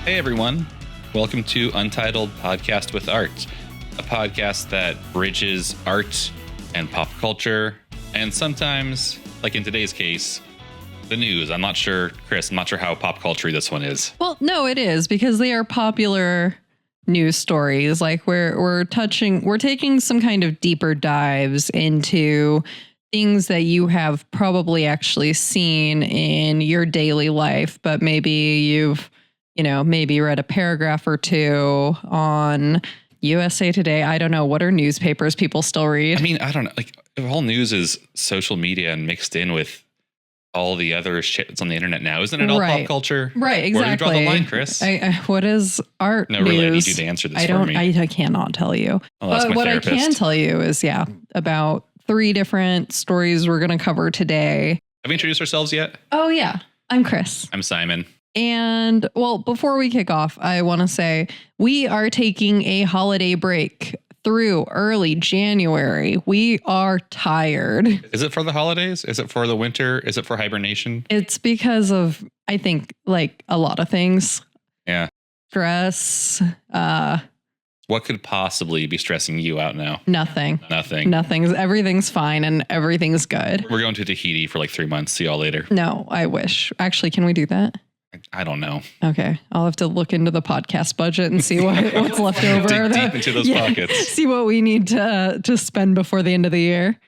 Hey everyone, welcome to Untitled Podcast with Art, a podcast that bridges art and pop culture, and sometimes, like in today's case, the news. I'm not sure, Chris, I'm not sure how pop culture this one is. Well, no, it is because they are popular news stories. Like we're taking some kind of deeper dives into things that you have probably actually seen in your daily life, but maybe you've maybe read a paragraph or two on USA Today. I don't know. What are newspapers people still read? I mean, I don't know. Like, if all news is social media and mixed in with all the other shit that's on the internet now, isn't it all pop culture? Right, exactly. Where do you draw the line, Chris? What is art news? Really, I need you to answer this for me. I cannot tell you. But what I can tell you is, about 3 different stories we're going to cover today. Have we introduced ourselves yet? Oh, yeah. I'm Chris. I'm Simon. And, well, before we kick off, I want to say we are taking a holiday break through early January. We are tired. Is it for the holidays? Is it for the winter? Is it for hibernation? It's because of, I think, like a lot of things. Yeah. Stress. What could possibly be stressing you out now? Nothing. Everything's fine and everything's good. We're going to Tahiti for like 3 months. See y'all later. No, I wish. Actually, can we do that? I don't know. Okay. I'll have to look into the podcast budget and see what's left over. Dig deep into those pockets. See what we need to spend before the end of the year.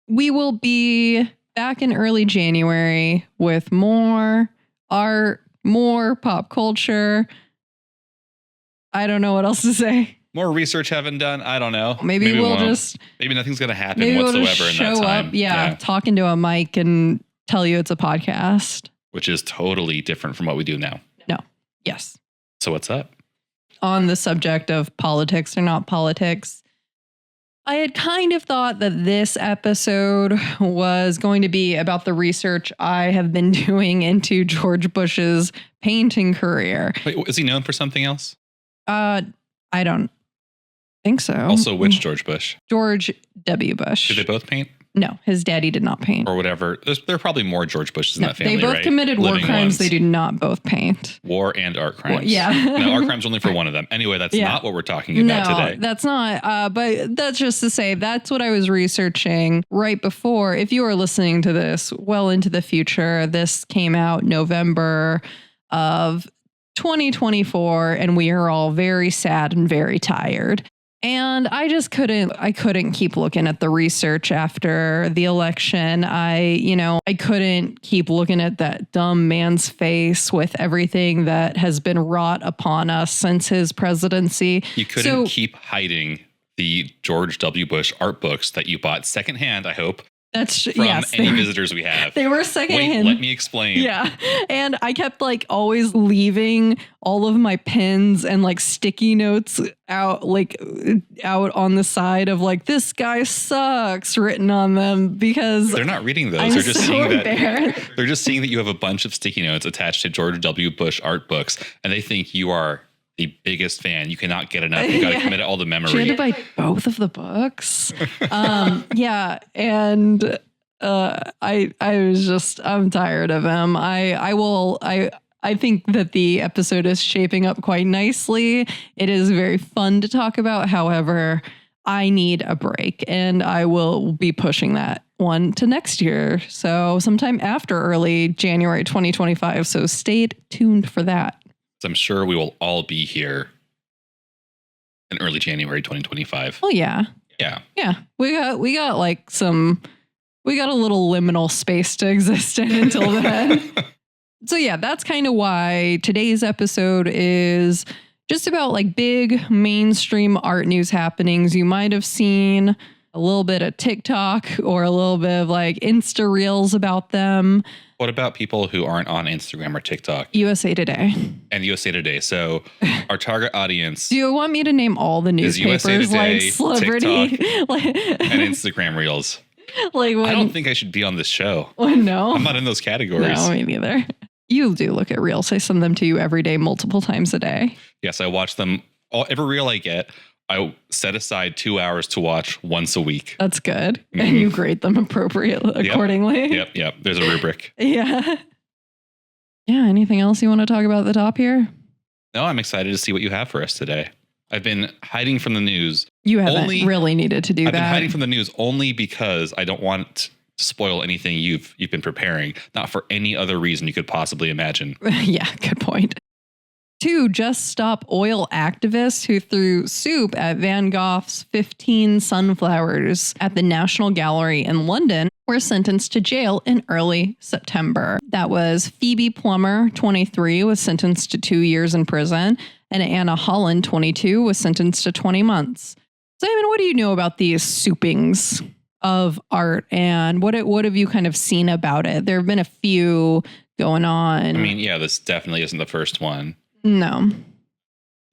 We will be back in early January with more art, more pop culture. I don't know what else to say. More research haven't done. I don't know. Maybe nothing's going to happen whatsoever in that time. Up, talk into a mic and tell you it's a podcast. Which is totally different from what we do now. No. Yes. So what's up? On the subject of politics or not politics, I had kind of thought that this episode was going to be about the research I have been doing into George Bush's painting career. Wait, is he known for something else? I don't think so. Also, which George Bush? George W. Bush. Did they both paint? No, his daddy did not paint. Or whatever. There are probably more George Bushes in that family, right? They both committed war crimes. Ones. They do not both paint. War and art crimes. Well, yeah. No, art crimes only for one of them. Anyway, that's not what we're talking about today. No, that's not. But that's just to say, that's what I was researching right before. If you are listening to this well into the future, this came out November of 2024, and we are all very sad and very tired. And I just couldn't keep looking at the research after the election. I couldn't keep looking at that dumb man's face with everything that has been wrought upon us since his presidency. You couldn't keep hiding the George W. Bush art books that you bought secondhand, I hope. That's from any visitors we have. They were secondhand. Wait, let me explain. Yeah. And I kept always leaving all of my pens and sticky notes out on the side of this guy sucks written on them because they're not reading those. They're just seeing that you have a bunch of sticky notes attached to George W. Bush art books, and they think you are the biggest fan. You cannot get enough. You got to commit it all to memory. She had to buy both of the books. Yeah. And I'm tired of him. I think that the episode is shaping up quite nicely. It is very fun to talk about. However, I need a break, and I will be pushing that one to next year. So sometime after early January 2025. So stay tuned for that. I'm sure we will all be here in early January 2025. Oh yeah. Yeah. Yeah. We got a little liminal space to exist in until then. So yeah, that's kind of why today's episode is just about big mainstream art news happenings. You might have seen a little bit of TikTok or a little bit of Insta reels about them. What about people who aren't on Instagram or TikTok? USA Today. And USA Today. So our target audience. Do you want me to name all the newspapers Today, Celebrity TikTok, and Instagram Reels? I don't think I should be on this show. Oh, no. I'm not in those categories. No, me neither. You do look at Reels. I send them to you every day, multiple times a day. Yes, I watch them. Every Reel I get, I set aside 2 hours to watch once a week. That's good. Mm-hmm. And you grade them appropriately accordingly. Yep. There's a rubric. Yeah. Yeah. Anything else you want to talk about at the top here? No, I'm excited to see what you have for us today. I've been hiding from the news. You haven't really needed to do I've that. I've been hiding from the news only because I don't want to spoil anything you've been preparing, not for any other reason you could possibly imagine. Yeah, good point. 2 Just Stop Oil activists who threw soup at Van Gogh's 15 sunflowers at the National Gallery in London were sentenced to jail in early September. That was Phoebe Plummer, 23, was sentenced to 2 years in prison, and Anna Holland, 22, was sentenced to 20 months. Simon, what do you know about these soupings of art, and what have you kind of seen about it? There have been a few going on. I mean, yeah, this definitely isn't the first one. No.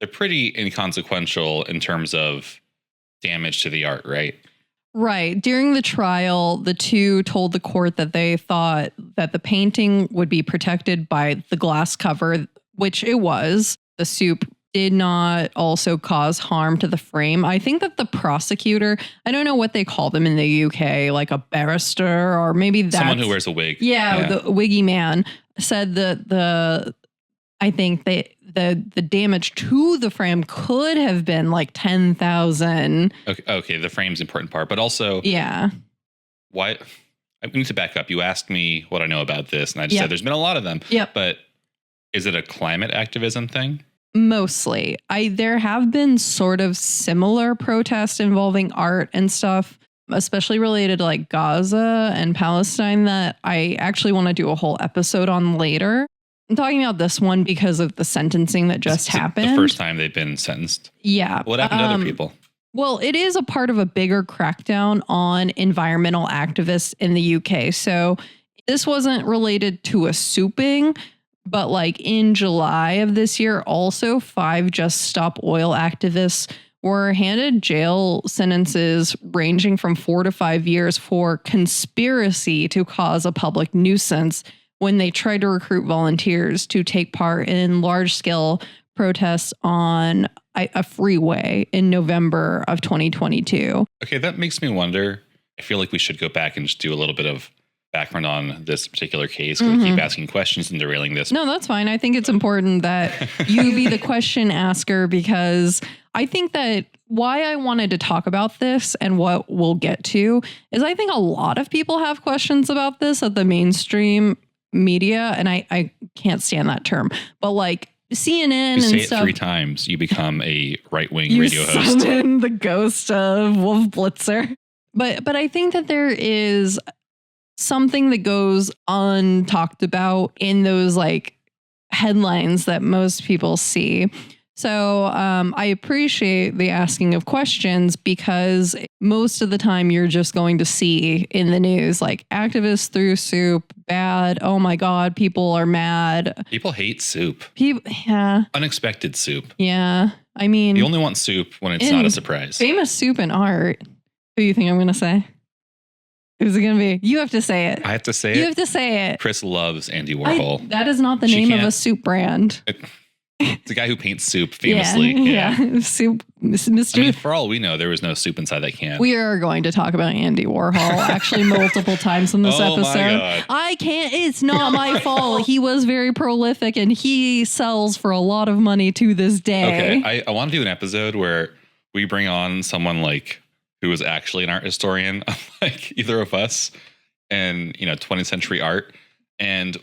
They're pretty inconsequential in terms of damage to the art, right? Right. During the trial, the 2 told the court that they thought that the painting would be protected by the glass cover, which it was. The soup did not also cause harm to the frame. I think that the prosecutor, I don't know what they call them in the UK, like a barrister or maybe that's someone who wears a wig. Yeah, the wiggy man said that I think the damage to the frame could have been like 10,000. Okay, the frame's the important part, but also why? I need to back up. You asked me what I know about this, and I just said there's been a lot of them. Yep. But is it a climate activism thing? Mostly. There have been sort of similar protests involving art and stuff, especially related to like Gaza and Palestine, that I actually want to do a whole episode on later. I'm talking about this one because of the sentencing that just happened. The first time they've been sentenced. Yeah. What happened to other people? Well, it is a part of a bigger crackdown on environmental activists in the UK. So this wasn't related to a souping, but like in July of this year, also 5 Just Stop Oil activists were handed jail sentences ranging from 4 to 5 years for conspiracy to cause a public nuisance when they tried to recruit volunteers to take part in large-scale protests on a freeway in November of 2022. Okay, that makes me wonder. I feel like we should go back and just do a little bit of background on this particular case. We keep asking questions and derailing this. No, that's fine. I think it's important that you be the question asker, because I think that why I wanted to talk about this and what we'll get to is I think a lot of people have questions about this at the mainstream media, and I can't stand that term, but like CNN and say stuff. It 3 times, you become a right-wing you radio host. Summon the ghost of Wolf Blitzer. But I think that there is something that goes untalked about in those like headlines that most people see. So I appreciate the asking of questions, because most of the time you're just going to see in the news like activists threw soup, bad. Oh my God, people are mad. People hate soup. Yeah. Unexpected soup. Yeah. I mean, you only want soup when it's not a surprise. Famous soup and art. Who do you think I'm going to say? Who's it going to be? You have to say it. I have to say it? You have to say it. Chris loves Andy Warhol. That is not the name of a soup brand. It's a guy who paints soup famously. Yeah. Soup, Mr. I mean, for all we know, there was no soup inside that can. We are going to talk about Andy Warhol actually multiple times in this episode. My God. I can't. It's not my fault. He was very prolific and he sells for a lot of money to this day. Okay. I want to do an episode where we bring on someone like who is actually an art historian, like either of us, and 20th century art, and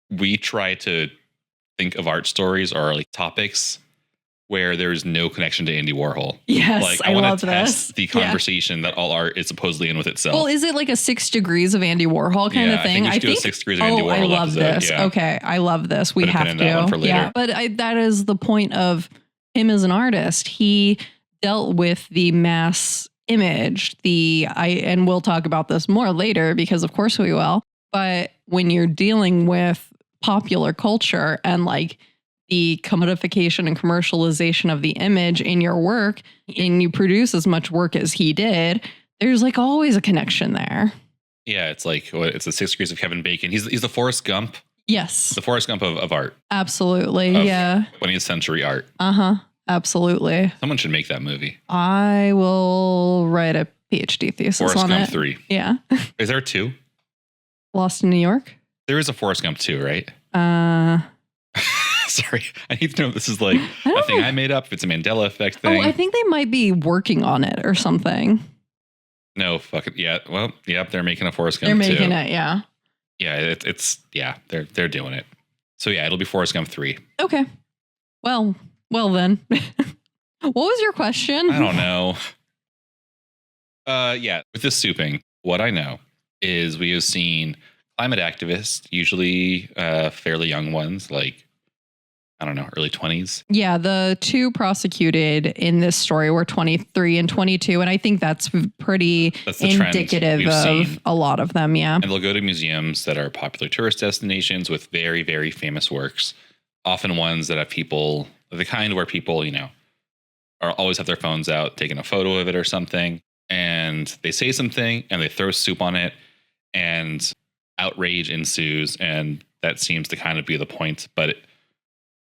we try to think of art stories or like topics where there's no connection to Andy Warhol. Yes, like I want love to test the conversation that all art is supposedly in with itself. Well, is it like a 6 degrees of Andy Warhol kind of thing? I think we should do a 6 degrees of Andy Warhol I love episode. this. Yeah. Okay, I love this. We have to. That one for later. Yeah, but that is the point of him as an artist. He dealt with the mass image, and we'll talk about this more later because of course we will. But when you're dealing with popular culture and like the commodification and commercialization of the image in your work, and you produce as much work as he did, there's like always a connection there. Yeah, it's like it's the 6 degrees of Kevin Bacon. He's the Forrest Gump. Yes. The Forrest Gump of art. Absolutely. Of yeah. 20th century art. Uh-huh. Absolutely. Someone should make that movie. I will write a PhD thesis Forrest on Gump it. 3. Yeah. Is there 2? Lost in New York? There is a Forrest Gump 2, right? Sorry, I need to know if this is like a thing I made up, if it's a Mandela effect thing. Oh, I think they might be working on it or something. No, fuck it. Yeah. Well, yep. They're making a Forrest Gump. They're making it. Yeah. Yeah. They're doing it. So yeah, it'll be Forrest Gump 3. Okay. Well then. What was your question? I don't know. Yeah. With this souping, what I know is we have seen climate activists, usually fairly young ones, like, I don't know, early 20s. Yeah, the two prosecuted in this story were 23 and 22. And I think that's pretty indicative of a lot of them. Yeah. And they'll go to museums that are popular tourist destinations with very, very famous works. Often ones that have people, the kind where people, are always have their phones out, taking a photo of it or something. And they say something and they throw soup on it and outrage ensues. And that seems to kind of be the point. But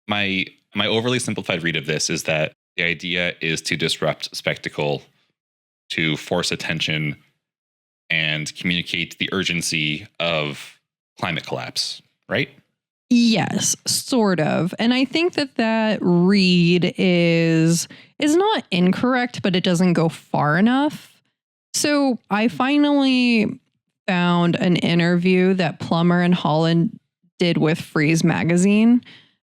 my overly simplified read of this is that the idea is to disrupt spectacle, to force attention, and communicate the urgency of climate collapse, right? Yes, sort of. And I think that read is not incorrect, but it doesn't go far enough. So I finally found an interview that Plummer and Holland did with Freeze magazine.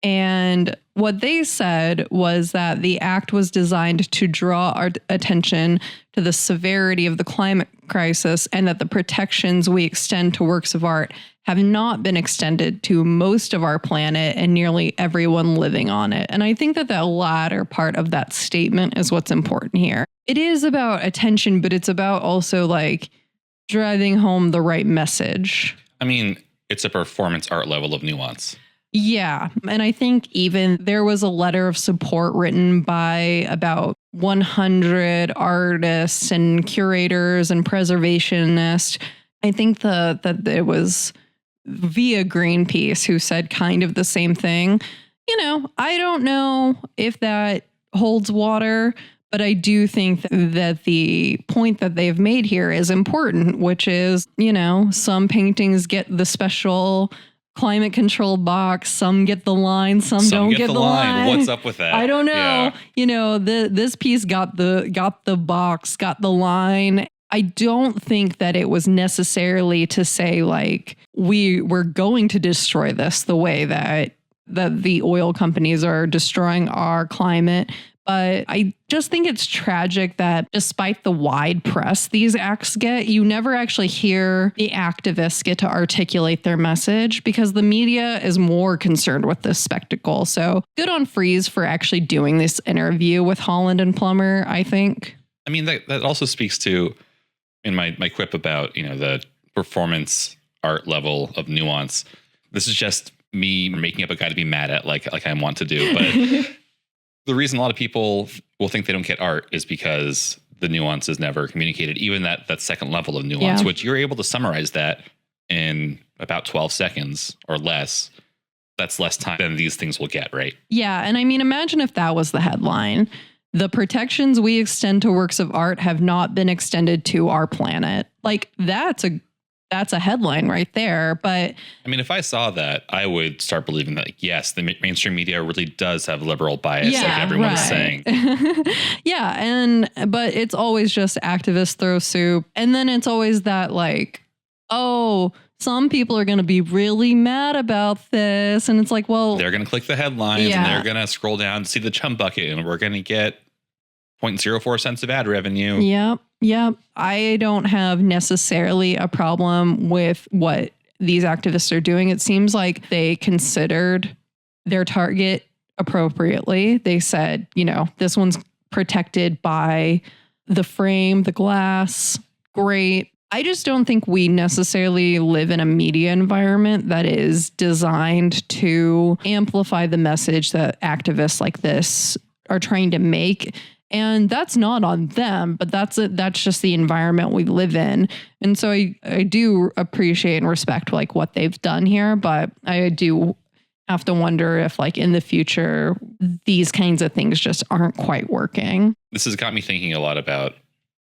And what they said was that the act was designed to draw our attention to the severity of the climate crisis and that the protections we extend to works of art have not been extended to most of our planet and nearly everyone living on it. And I think that latter part of that statement is what's important here. It is about attention, but it's about also like driving home the right message. I mean, it's a performance art level of nuance. Yeah. And I think even there was a letter of support written by about 100 artists and curators and preservationists. I think that it was via Greenpeace who said kind of the same thing. I don't know if that holds water, but I do think that the point that they've made here is important, which is, some paintings get the special climate control box, some get the line, some don't get the line. What's up with that? I don't know. Yeah. This piece got the box, got the line. I don't think that it was necessarily to say like we're going to destroy this the way that the oil companies are destroying our climate. But I just think it's tragic that despite the wide press these acts get, you never actually hear the activists get to articulate their message because the media is more concerned with this spectacle. So good on Freeze for actually doing this interview with Holland and Plummer, I think. I mean, that also speaks to, in my quip about, the performance art level of nuance. This is just me making up a guy to be mad at like I want to do. But the reason a lot of people will think they don't get art is because the nuance is never communicated, even that second level of nuance, which you're able to summarize that in about 12 seconds or less. That's less time than these things will get, right? Yeah. And I mean, imagine if that was the headline. The protections we extend to works of art have not been extended to our planet. Like, that's a headline right there. But I mean, if I saw that, I would start believing that, yes, the mainstream media really does have liberal bias, like everyone is saying. Yeah. But it's always just activists throw soup. And then it's always that like, oh, some people are going to be really mad about this. And it's like, well, they're going to click the headlines and they're going to scroll down to see the chum bucket and we're going to get 0.04 cents of ad revenue. Yep. I don't have necessarily a problem with what these activists are doing. It seems like they considered their target appropriately. They said, this one's protected by the frame, the glass. Great. I just don't think we necessarily live in a media environment that is designed to amplify the message that activists like this are trying to make. And that's not on them, but that's just the environment we live in. And so I do appreciate and respect like what they've done here, but I do have to wonder if like in the future, these kinds of things just aren't quite working. This has got me thinking a lot about,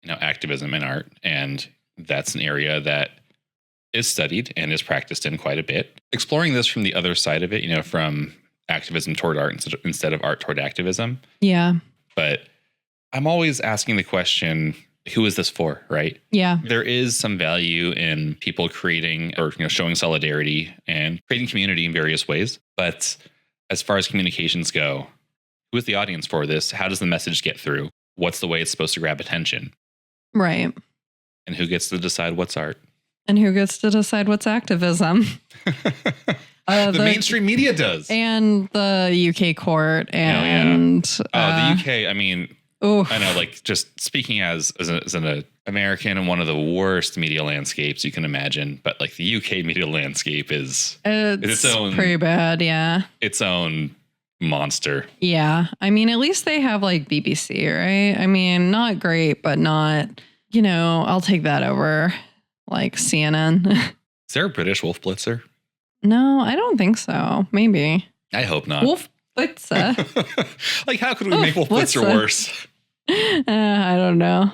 activism in art. And that's an area that is studied and is practiced in quite a bit. Exploring this from the other side of it, from activism toward art instead of art toward activism. Yeah. But I'm always asking the question, who is this for, right? Yeah. There is some value in people creating or showing solidarity and creating community in various ways. But as far as communications go, who is the audience for this? How does the message get through? What's the way it's supposed to grab attention? Right. And who gets to decide what's art? And who gets to decide what's activism? The mainstream media does. And the UK court and the UK, I mean, oof. I know, like, just speaking as an American in one of the worst media landscapes you can imagine, but like the UK media landscape is its own, pretty bad. Yeah. Its own monster. Yeah. I mean, at least they have like BBC, right? I mean, not great, but not, I'll take that over like CNN. Is there a British Wolf Blitzer? No, I don't think so. Maybe. I hope not. Wolf Blitzer. Like, how could we make Wolf Blitzer worse? I don't know.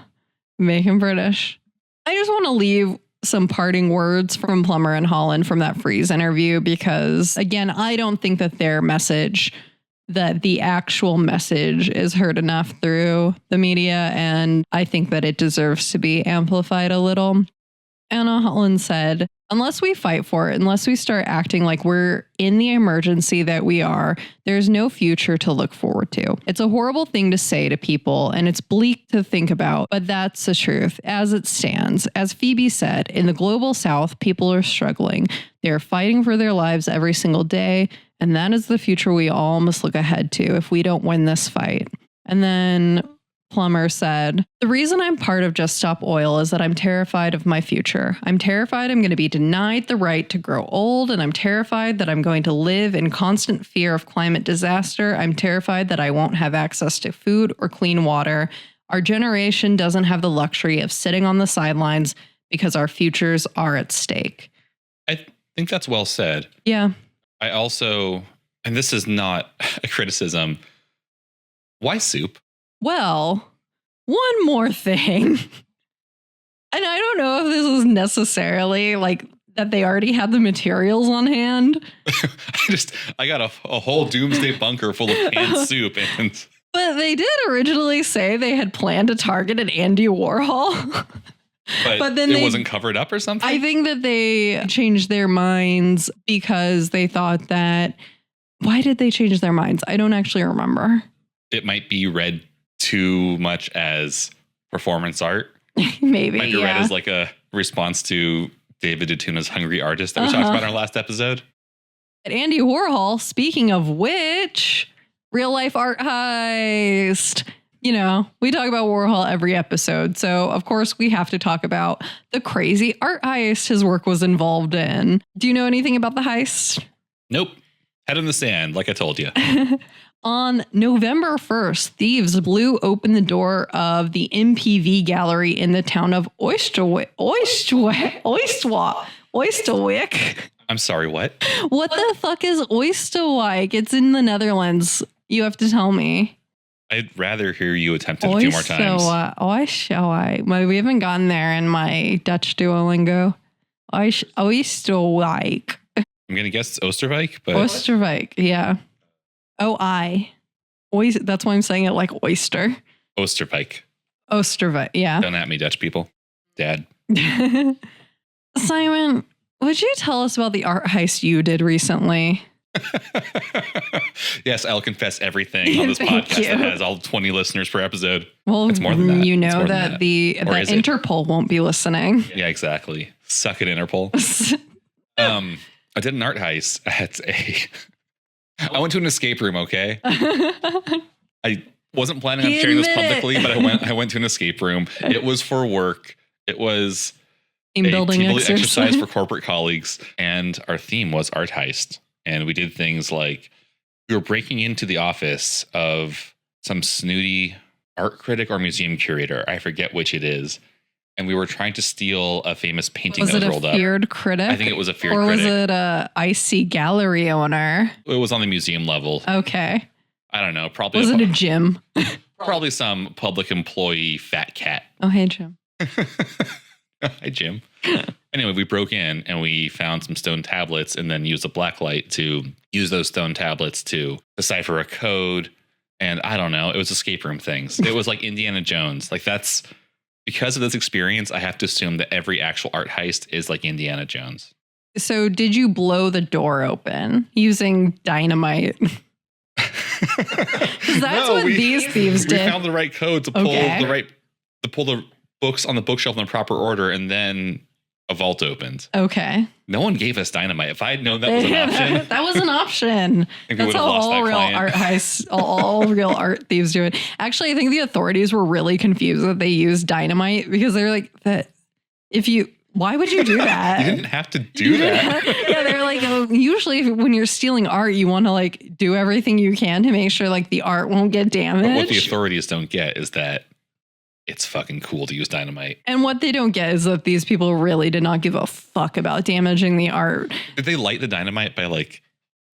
Make him British. I just want to leave some parting words from Plummer and Holland from that Freeze interview, because, again, I don't think that their message, that the actual message is heard enough through the media, and I think that it deserves to be amplified a little. Anna Holland said, unless we fight for it, unless we start acting like we're in the emergency that we are, there's no future to look forward to. It's a horrible thing to say to people, and it's bleak to think about, but that's the truth as it stands. As Phoebe said, in the global south, people are struggling. They're fighting for their lives every single day, and that is the future we all must look ahead to if we don't win this fight. And then Plummer said, the reason I'm part of Just Stop Oil is that I'm terrified of my future. I'm terrified I'm going to be denied the right to grow old, and I'm terrified that I'm going to live in constant fear of climate disaster. I'm terrified that I won't have access to food or clean water. Our generation doesn't have the luxury of sitting on the sidelines because our futures are at stake. I think that's well said. Yeah. I also, and this is not a criticism, why soup? Well, one more thing. And I don't know if this is necessarily like that they already had the materials on hand. I got a whole doomsday bunker full of canned soup. But they did originally say they had planned to target an Andy Warhol. But then it wasn't covered up or something? I think that they changed their minds because they thought that, why did they change their minds? I don't actually remember. It might be read too much as performance art. Maybe. Might be read as like a response to David Dutuna's Hungry Artist that we talked about in our last episode. At Andy Warhol, speaking of which, real life art heist. We talk about Warhol every episode. So, of course, we have to talk about the crazy art heist his work was involved in. Do you know anything about the heist? Nope. Head in the sand, like I told you. On November 1st, thieves blew open the door of the MPV gallery in the town of Oysterwick. I'm sorry, what? What the fuck is Oysterwijk? It's in the Netherlands. You have to tell me. I'd rather hear you attempt it a few more times. Oysterwijk. We haven't gotten there in my Dutch Duolingo. Oysterwijk. I'm going to guess it's Oosterwijk, but... Oosterwijk, yeah. That's why I'm saying it like oyster. Oosterwijk. Oosterwijk, yeah. Don't at me, Dutch people. Dad. Simon, would you tell us about the art heist you did recently? Yes, I'll confess everything on this podcast that has all 20 listeners per episode. Well, it's more than that. You know that the Interpol won't be listening. Yeah, exactly. Suck it, Interpol. I did an art heist I went to an escape room, okay? I wasn't planning on sharing this publicly, but I went to an escape room. It was for work. It was team building exercise for corporate colleagues. And our theme was art heist. And we did things like we were breaking into the office of some snooty art critic or museum curator. I forget which it is. And we were trying to steal a famous painting that was rolled up. Was it a feared critic? I think it was a feared critic. Or was it a icy gallery owner? It was on the museum level. Okay. I don't know. Probably. Was it a gym? Probably some public employee fat cat. Oh, hey, Jim. Hi, Jim. Anyway, we broke in and we found some stone tablets and then used a black light to use those stone tablets to decipher a code. And I don't know, it was escape room things. It was like Indiana Jones. Like that's because of this experience, I have to assume that every actual art heist is like Indiana Jones. So did you blow the door open using dynamite? Because that's what these thieves did. We found the right code to pull the books on the bookshelf in the proper order, and then a vault opened. Okay. No one gave us dynamite. If I had known that was an option. That was an option. That's how all real art heists, all real art thieves do it. Actually, I think the authorities were really confused that they used dynamite because they're like, why would you do that? You didn't have to do that. Yeah, they're like, usually when you're stealing art, you want to like do everything you can to make sure like the art won't get damaged. But what the authorities don't get is that it's fucking cool to use dynamite. And what they don't get is that these people really did not give a fuck about damaging the art. Did they light the dynamite by like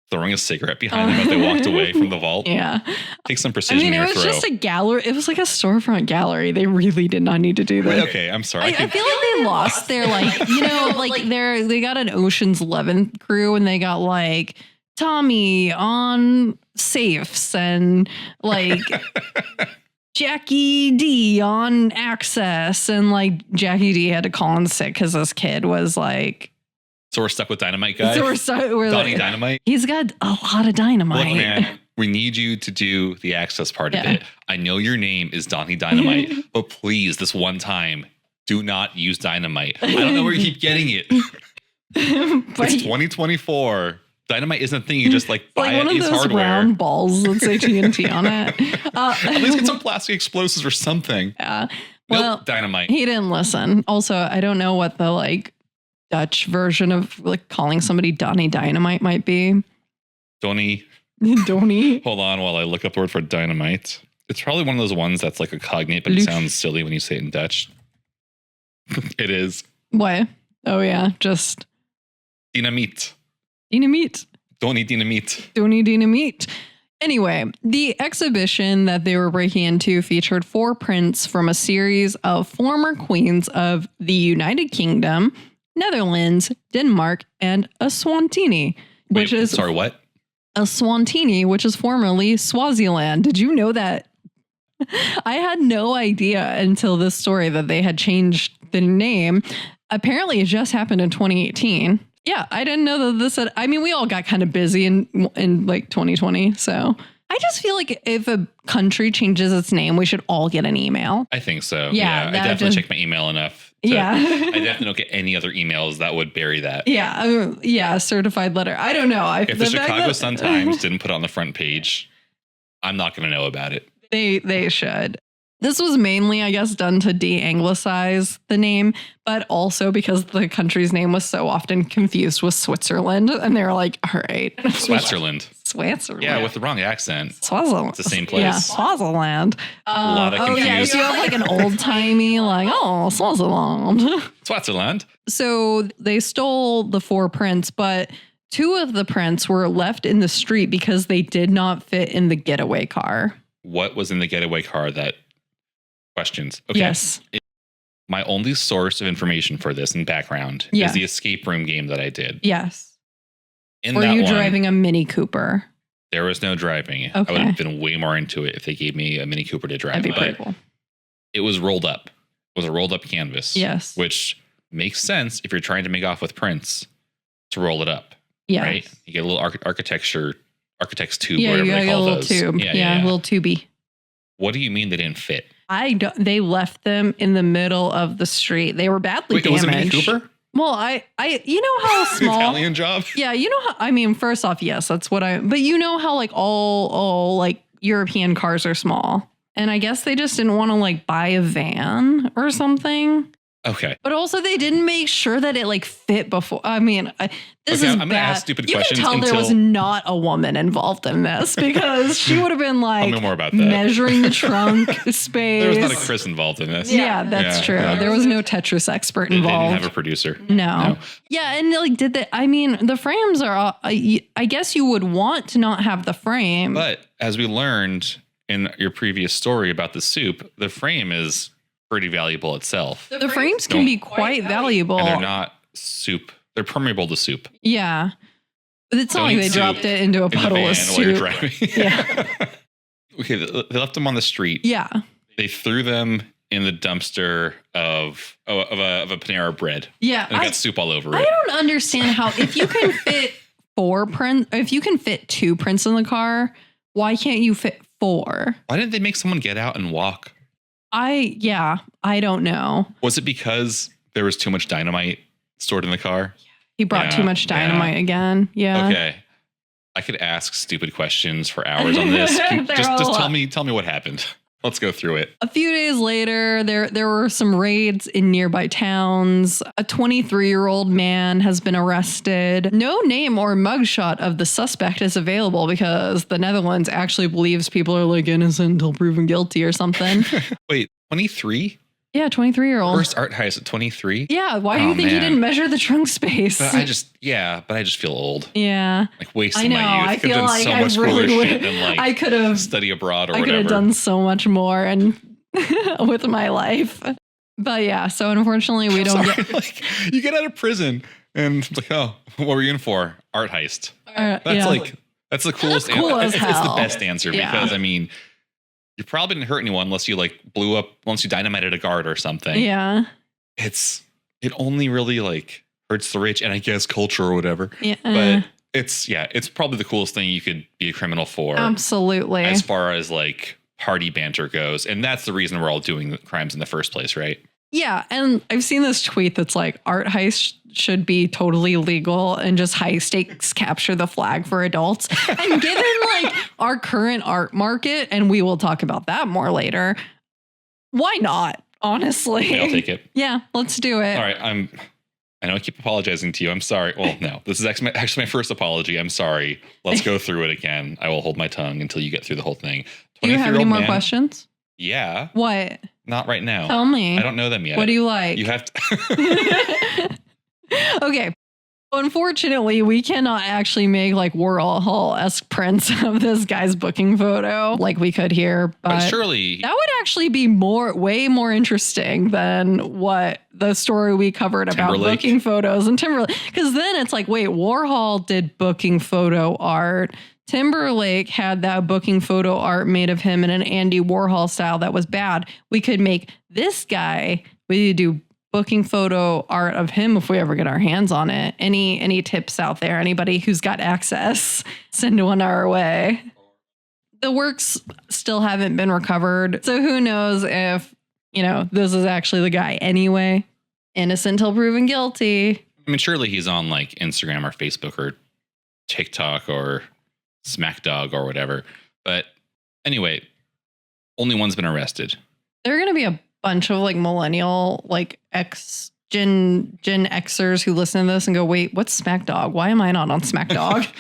throwing a cigarette behind them as they walked away from the vault? Yeah. Take some precision. It was just a gallery. It was like a storefront gallery. They really did not need to do that. Okay, I'm sorry. I feel like they lost their they got an Ocean's 11 crew and they got like Tommy on safes and like Jackie D on access, and like Jackie D had to call in sick because this kid was like. So we're stuck with dynamite guy? We're Donnie Dynamite? He's got a lot of dynamite. Look, man, we need you to do the access part of it. I know your name is Donnie Dynamite, but please, this one time, do not use dynamite. I don't know where you keep getting it. It's 2024. Dynamite isn't a thing you just like buy at Ace Hardware. Like one of those round balls that say TNT on it. At least get some plastic explosives or something. Yeah. Well, nope, dynamite. He didn't listen. Also, I don't know what the like Dutch version of like calling somebody Donnie Dynamite might be. Donnie. Hold on while I look up the word for dynamite. It's probably one of those ones that's like a cognate, but it sounds silly when you say it in Dutch. It is. What? Oh yeah, just dynamite. Dynamite. Donnie Dynamite. Donnie Dynamite. Anyway, the exhibition that they were breaking into featured 4 prints from a series of former queens of the United Kingdom, Netherlands, Denmark, and Eswatini, which is sorry, what? Eswatini, which is formerly Swaziland. Did you know that? I had no idea until this story that they had changed the name. Apparently, it just happened in 2018. Yeah, I didn't know that this had, I mean, we all got kind of busy in like 2020. So I just feel like if a country changes its name, we should all get an email. I think so. Yeah, I definitely check my email enough. I definitely don't get any other emails that would bury that. Yeah, certified letter. I don't know. If the Chicago Sun-Times didn't put it on the front page, I'm not going to know about it. They should. This was mainly, I guess, done to de-anglicize the name, but also because the country's name was so often confused with Switzerland. And they were like, all right. Switzerland. Yeah, with the wrong accent. Swaziland. It's the same place. Yeah, Swaziland. A lot of confusion. Yeah, so you have like an old-timey, like, Swaziland. Switzerland. So they stole the 4 prints, but 2 of the prints were left in the street because they did not fit in the getaway car. What was in the getaway car that... Questions. Okay. Yes. My only source of information for this and background is the escape room game that I did. Yes. Were you driving a Mini Cooper? There was no driving. Okay. I would have been way more into it if they gave me a Mini Cooper to drive. That'd be pretty cool. It was rolled up. It was a rolled up canvas. Yes. Which makes sense if you're trying to make off with prints to roll it up. Yeah. Right? You get a little architect's tube, whatever they call those. Tube. Yeah, a little tubey. What do you mean they didn't fit? They left them in the middle of the street. They were badly damaged. It was a Mini Cooper? Well, you know how small Italian job? Yeah, you know how, I mean, first off, yes, that's what but you know how like all like European cars are small. And I guess they just didn't want to like buy a van or something. Okay. But also they didn't make sure that it like fit before. I mean, this is I'm bad. gonna ask stupid questions. You can tell there was not a woman involved in this because she would have been like I'll know more about that. Measuring the trunk space. There was not a Chris involved in this. Yeah, that's true. Yeah. There was no Tetris expert involved. They didn't have a producer. No. Yeah, and like I mean, the frames are I guess you would want to not have the frame. But as we learned in your previous story about the soup, the frame is pretty valuable itself. The frames can be quite valuable. And they're not soup. They're permeable to soup. Yeah. But it's not like they dropped it into a puddle of soup. While you're driving. Yeah. Okay, they left them on the street. Yeah. They threw them in the dumpster of a Panera Bread. Yeah. And got soup all over it. I don't understand how, if you can fit if you can fit 2 prints in the car, why can't you fit 4? Why didn't they make someone get out and walk? I don't know. Was it because there was too much dynamite stored in the car? He brought too much dynamite again. Yeah. Okay. I could ask stupid questions for hours on this. Just tell me what happened. Let's go through it. A few days later, there were some raids in nearby towns. A 23-year-old man has been arrested. No name or mugshot of the suspect is available because the Netherlands actually believes people are like innocent until proven guilty or something. Wait, 23? Yeah, 23-year-old. First art heist at 23? Yeah, why do you think he didn't measure the trunk space? But I just feel old. Yeah. Like wasting my youth. I feel like so I much really would. shit than like I could have study abroad or whatever. I could have done so much more and with my life. But yeah, so unfortunately we don't get like you get out of prison and it's like, oh, what were you in for? Art heist. That's the coolest cool answer. It's the best answer because I mean you probably didn't hurt anyone unless you like once you dynamited a guard or something. Yeah. It only really like hurts the rich and I guess culture or whatever. Yeah. But it's probably the coolest thing you could be a criminal for. Absolutely. As far as like party banter goes. And that's the reason we're all doing the crimes in the first place, right? Yeah. And I've seen this tweet that's like art heist should be totally legal and just high stakes capture the flag for adults. And given like our current art market, and we will talk about that more later, why not? Honestly. Okay, I'll take it. Yeah, let's do it. All right. I know I keep apologizing to you. I'm sorry. Well, no, this is actually my first apology. I'm sorry. Let's go through it again. I will hold my tongue until you get through the whole thing. Do you have any more questions? Yeah. What? Not right now. Tell me. I don't know them yet. What do you like? You have to. Okay. Unfortunately, we cannot actually make like Warhol-esque prints of this guy's booking photo like we could here. But surely that would actually be way more interesting than what the story we covered about booking photos and Timberlake. Because then it's like, wait, Warhol did booking photo art. Timberlake had that booking photo art made of him in an Andy Warhol style that was bad. We could make this guy, we do booking photo art of him if we ever get our hands on it. Any tips out there? Anybody who's got access, send one our way. The works still haven't been recovered. So who knows if, this is actually the guy anyway. Innocent till proven guilty. I mean, surely he's on like Instagram or Facebook or TikTok or SmackDog or whatever. But anyway, only one's been arrested. There are going to be a bunch of like millennial, like Gen Xers who listen to this and go, wait, what's SmackDog? Why am I not on SmackDog?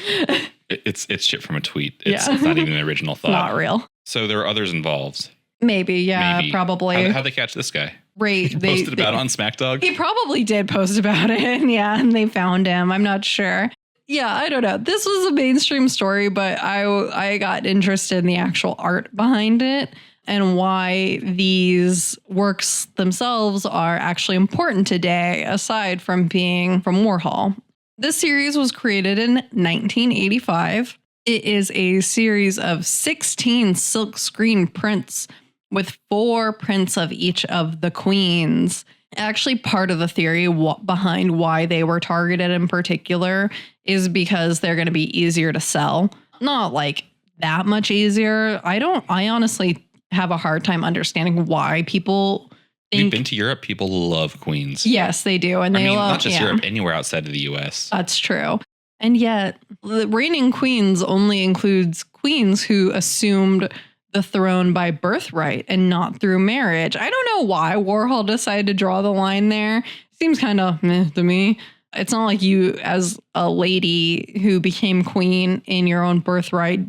It's shit from a tweet. It's not even an original thought. Not real. So there are others involved. Maybe. Probably. How'd they catch this guy? Right. He posted about it on SmackDog? He probably did post about it. And they found him. I'm not sure. Yeah, I don't know. This was a mainstream story, but I got interested in the actual art behind it and why these works themselves are actually important today, aside from being from Warhol. This series was created in 1985. It is a series of 16 silkscreen prints with 4 prints of each of the queens. Actually, part of the theory behind why they were targeted in particular is because they're going to be easier to sell. Not like that much easier. I honestly have a hard time understanding why people think. You've been to Europe. People love queens. Yes, they do. And they love not just Europe, anywhere outside of the US. That's true. And yet the reigning queens only includes queens who assumed the throne by birthright and not through marriage. I don't know why Warhol decided to draw the line there. Seems kind of meh to me. It's not like you, as a lady who became queen in your own birthright,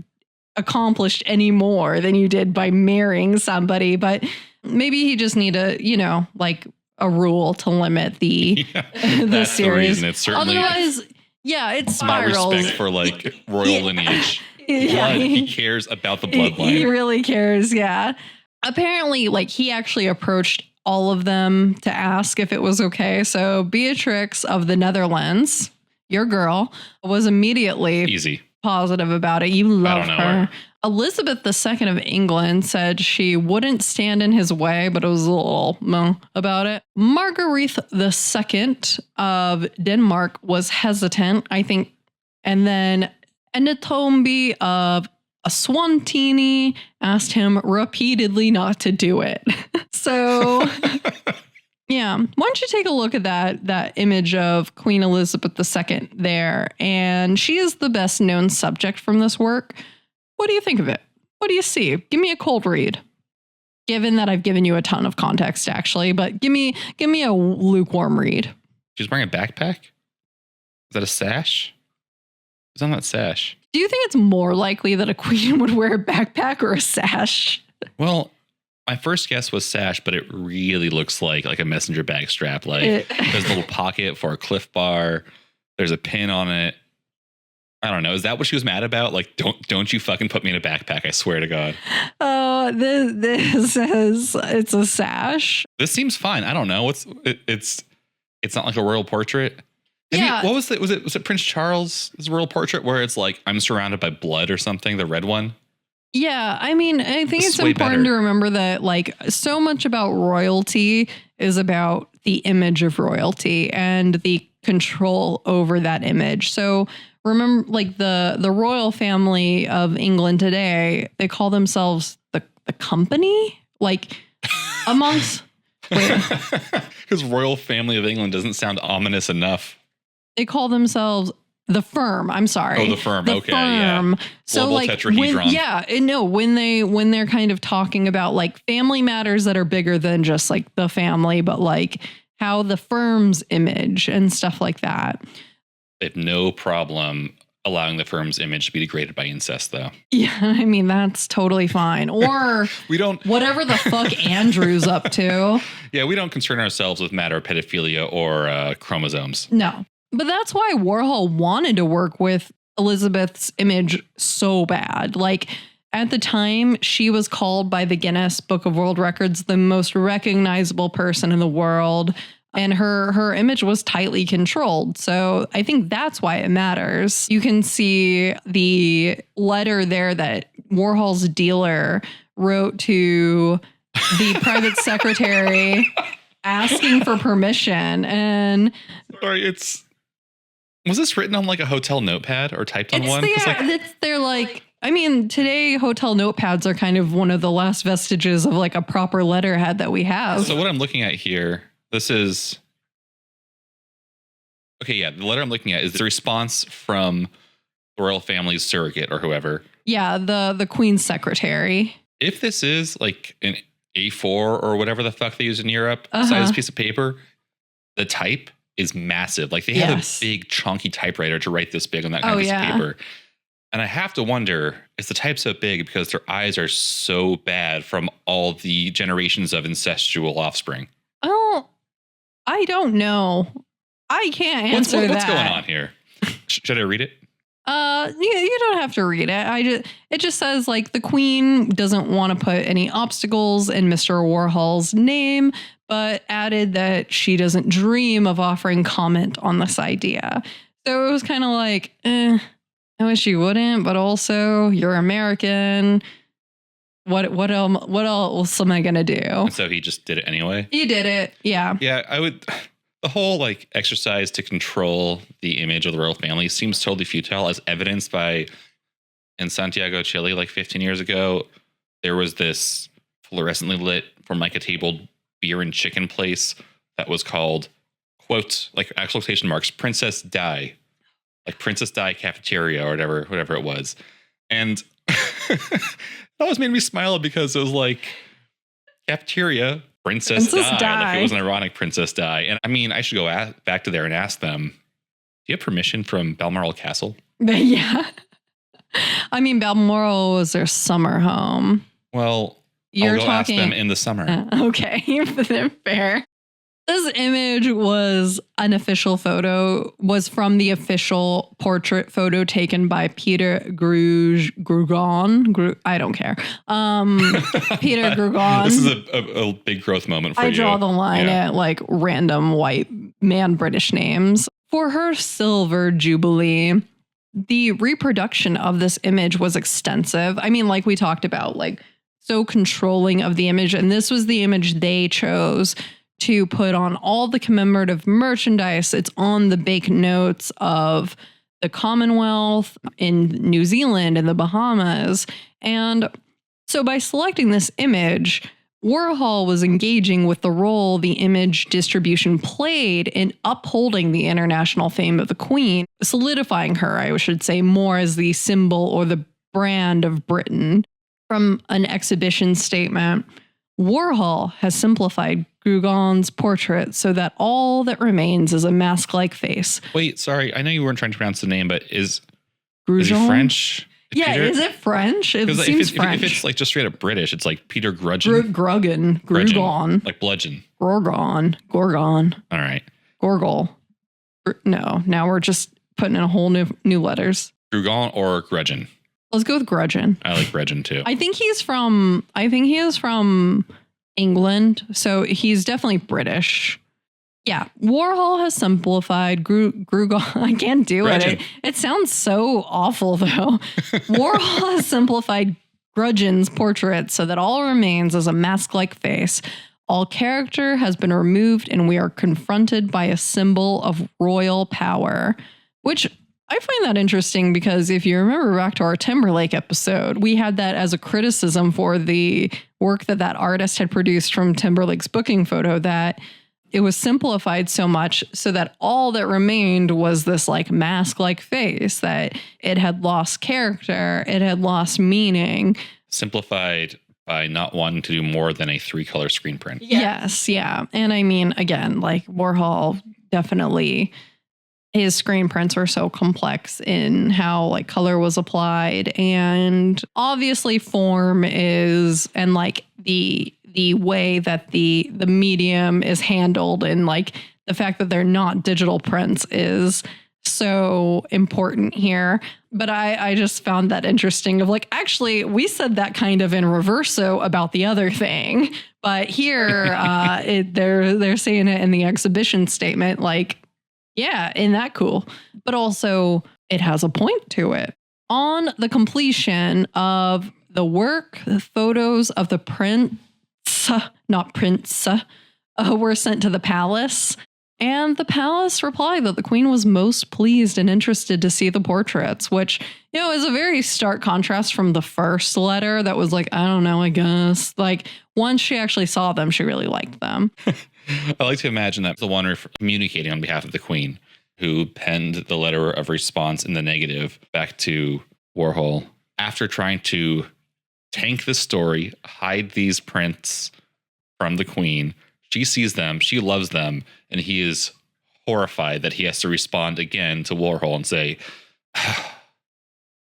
accomplished any more than you did by marrying somebody. But maybe he just needed, like a rule to limit the the series. The reason. It's certainly otherwise, it spirals. Not respect for like royal lineage. He cares about the bloodline. He really cares. Yeah. Apparently, like he actually approached all of them to ask if it was okay. So Beatrix of the Netherlands, your girl, was immediately easy positive about it. You love her. Her. Elizabeth II of England said she wouldn't stand in his way, but it was a little about it. Marguerite II of Denmark was hesitant, I think. And then Anatombi of Aswantini asked him repeatedly not to do it. So, yeah, why don't you take a look at that image of Queen Elizabeth II there? And she is the best known subject from this work. What do you think of it? What do you see? Give me a cold read. Given that I've given you a ton of context, actually, but give me a lukewarm read. She's wearing a backpack? Is that a sash? What's on that sash? Do you think it's more likely that a queen would wear a backpack or a sash? Well, my first guess was sash, but it really looks like a messenger bag strap. Like there's a little pocket for a Cliff Bar. There's a pin on it. I don't know. Is that what she was mad about? Like, don't you fucking put me in a backpack. I swear to God. Oh, this says it's a sash. This seems fine. I don't know. It's not like a royal portrait. Yeah. What was it? Was it Prince Charles' royal portrait where it's like, I'm surrounded by blood or something? The red one? Yeah. I mean, I think it's important to remember that like so much about royalty is about the image of royalty and the control over that image. So remember, like the royal family of England today, they call themselves the company, like amongst. Because royal family of England doesn't sound ominous enough. They call themselves the firm. I'm sorry. Oh, the firm. The okay. Firm. Yeah. So Global like tetrahedron. when they're kind of talking about like family matters that are bigger than just like the family, but like how the firm's image and stuff like that. They have no problem allowing the firm's image to be degraded by incest, though. Yeah, I mean, that's totally fine. Or we don't whatever the fuck Andrew's up to. Yeah, we don't concern ourselves with matter of pedophilia or chromosomes. No. But that's why Warhol wanted to work with Elizabeth's image so bad. Like at the time, she was called by the Guinness Book of World Records the most recognizable person in the world. And her image was tightly controlled. So I think that's why it matters. You can see the letter there that Warhol's dealer wrote to the private secretary asking for permission. And sorry, was this written on like a hotel notepad or typed on one? They're like, I mean, today hotel notepads are kind of one of the last vestiges of like a proper letterhead that we have. So what I'm looking at here, this is, okay, yeah, the letter I'm looking at is the response from the royal family's surrogate or whoever. Yeah, the Queen's secretary. If this is like an A4 or whatever the fuck they use in Europe, size piece of paper, the type is massive. Like they have a big chunky typewriter to write this big on that kind of piece of paper. And I have to wonder, is the type so big because their eyes are so bad from all the generations of incestual offspring? Oh, I don't know. I can't answer that. What's going on here? Should I read it? You don't have to read it. It just says like the Queen doesn't want to put any obstacles in Mr. Warhol's name, but added that she doesn't dream of offering comment on this idea. So it was kind of like, I wish you wouldn't, but also you're American. What else am I gonna do? And so he just did it anyway. He did it. Yeah. Yeah, I would. The whole like exercise to control the image of the royal family seems totally futile, as evidenced by in Santiago, Chile, like 15 years ago, there was this fluorescently lit Formica tabled beer and chicken place that was called, quote, like actual quotation marks, Princess Di, like Princess Di Cafeteria or whatever it was. And it always made me smile because it was like cafeteria, Princess Di. Like it was an ironic Princess Di. And I mean, I should go back to there and ask them, do you have permission from Balmoral Castle? Yeah. I mean, Balmoral was their summer home. Well, I'll go ask them in the summer. Okay, fair. This image was an official photo, was from the official portrait photo taken by Peter Grugon. I don't care. Peter Grugon. This is a big growth moment for you. I draw the line at like random white man British names. For her silver jubilee, the reproduction of this image was extensive. I mean, like we talked about, like so controlling of the image. And this was the image they chose to put on all the commemorative merchandise. It's on the banknotes of the Commonwealth in New Zealand and the Bahamas. And so by selecting this image, Warhol was engaging with the role the image distribution played in upholding the international fame of the Queen, solidifying her, I should say, more as the symbol or the brand of Britain. From an exhibition statement, Warhol has simplified Grugon's portrait so that all that remains is a mask-like face. Wait, sorry. I know you weren't trying to pronounce the name, but is Grugon? it French? Yeah, Peter? Is it French? It seems French. If it's like just straight up British, it's like Peter Grudgeon. Grugon. Like bludgeon. Gorgon. All right. Gorgle. No, now we're just putting in a whole new letters. Grugon or Grudgeon? Let's go with Grudgeon. I like Grudgeon too. I think he is from England, so he's definitely British. Yeah, Warhol has simplified Grugon. I can't do it. It sounds so awful, though. Warhol has simplified Grudgeon's portrait so that all remains is a mask-like face. All character has been removed, and we are confronted by a symbol of royal power, which I find that interesting because if you remember back to our Timberlake episode, we had that as a criticism for the work that artist had produced from Timberlake's booking photo, that it was simplified so much so that all that remained was this like mask-like face, that it had lost character, it had lost meaning. Simplified by not wanting to do more than a 3-color screen print. Yes, yeah. And I mean, again, like Warhol definitely, his screen prints were so complex in how like color was applied, and obviously form is, and like the way that the medium is handled, and like the fact that they're not digital prints is so important here. But I just found that interesting of like, actually, we said that kind of in reverso about the other thing, but here they're saying it in the exhibition statement, like, yeah, isn't that cool? But also it has a point to it. On the completion of the work, the photos of the prince were sent to the palace. And the palace replied that the queen was most pleased and interested to see the portraits, which, you know, is a very stark contrast from the first letter that was like, I don't know, I guess. Like, once she actually saw them, she really liked them. I like to imagine that the one communicating on behalf of the queen, who penned the letter of response in the negative back to Warhol, after trying to tank the story, hide these prints from the queen, she sees them, she loves them, and he is horrified that he has to respond again to Warhol and say,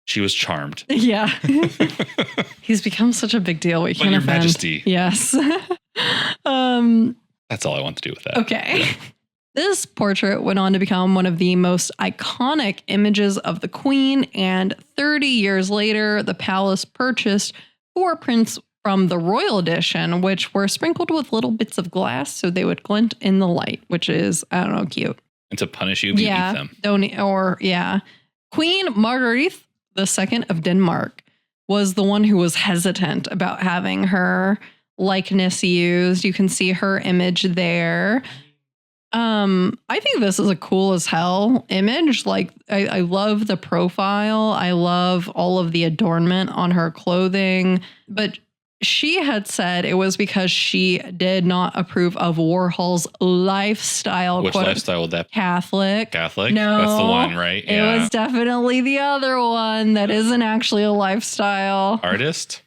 she was charmed. Yeah. He's become such a big deal. We can't Your offend. Majesty. Yes. That's all I want to do with that. Okay. Yeah. This portrait went on to become one of the most iconic images of the queen, and 30 years later, the palace purchased 4 prints from the royal edition, which were sprinkled with little bits of glass so they would glint in the light, which is, I don't know, cute. And to punish you if you eat them. Queen Marguerite II of Denmark was the one who was hesitant about having her likeness used. You can see her image there. I think this is a cool as hell image. Like, I love the profile. I love all of the adornment on her clothing, but she had said it was because she did not approve of Warhol's lifestyle. Which lifestyle would that be? Catholic. No. That's the one, right? Yeah. It was definitely the other one that isn't actually a lifestyle. Artist.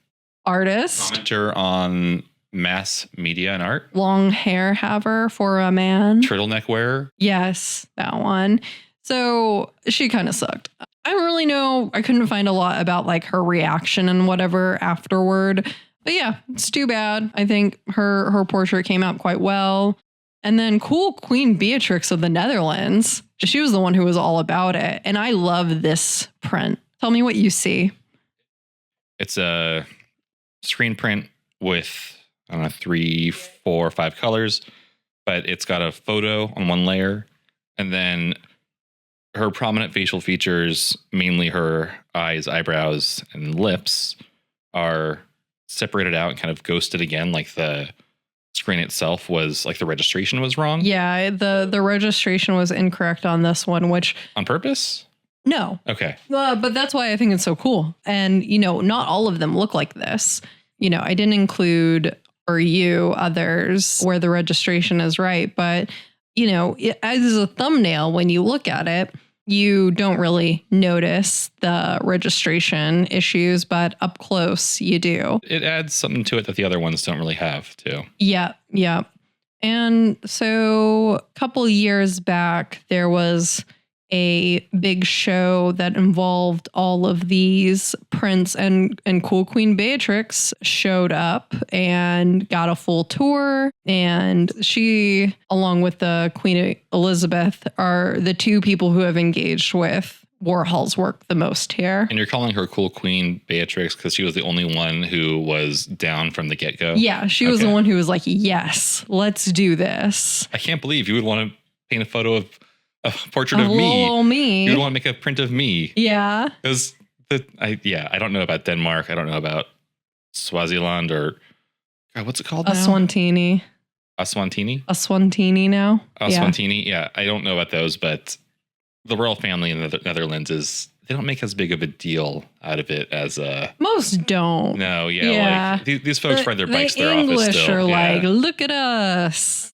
Commenter on mass media and art. Long hair haver for a man. Turtleneck wearer. Yes, that one. So she kind of sucked. I don't really know. I couldn't find a lot about like her reaction and whatever afterward. But yeah, it's too bad. I think her portrait came out quite well. And then cool Queen Beatrix of the Netherlands. She was the one who was all about it. And I love this print. Tell me what you see. It's a screen print with, I don't know, 3, 4, 5 colors, but it's got a photo on one layer. And then her prominent facial features, mainly her eyes, eyebrows, and lips, are separated out and kind of ghosted again. Like the screen itself was, like the registration was wrong. Yeah, the registration was incorrect on this one, which... On purpose? No. Okay. But that's why I think it's so cool. And, not all of them look like this. I didn't include, or others, where the registration is right. But, as a thumbnail, when you look at it, you don't really notice the registration issues, but up close you do. It adds something to it that the other ones don't really have, too. Yeah. And so a couple years back, there was a big show that involved all of these prints, and cool Queen Beatrix showed up and got a full tour. And she, along with the Queen Elizabeth, are the two people who have engaged with Warhol's work the most here. And you're calling her cool Queen Beatrix because she was the only one who was down from the get-go? Yeah, she was the one who was like, yes, let's do this. I can't believe you would want to paint a photo of a portrait of me. You would want to make a print of me. Yeah. Because I don't know about Denmark. I don't know about Swaziland or God, what's it called now? Aswantini now. Aswantini. Yeah. I don't know about those, but the royal family in the Netherlands they don't make as big of a deal out of it as most don't. No, yeah. Like these folks ride their bikes to their office English still. Are like, look at us.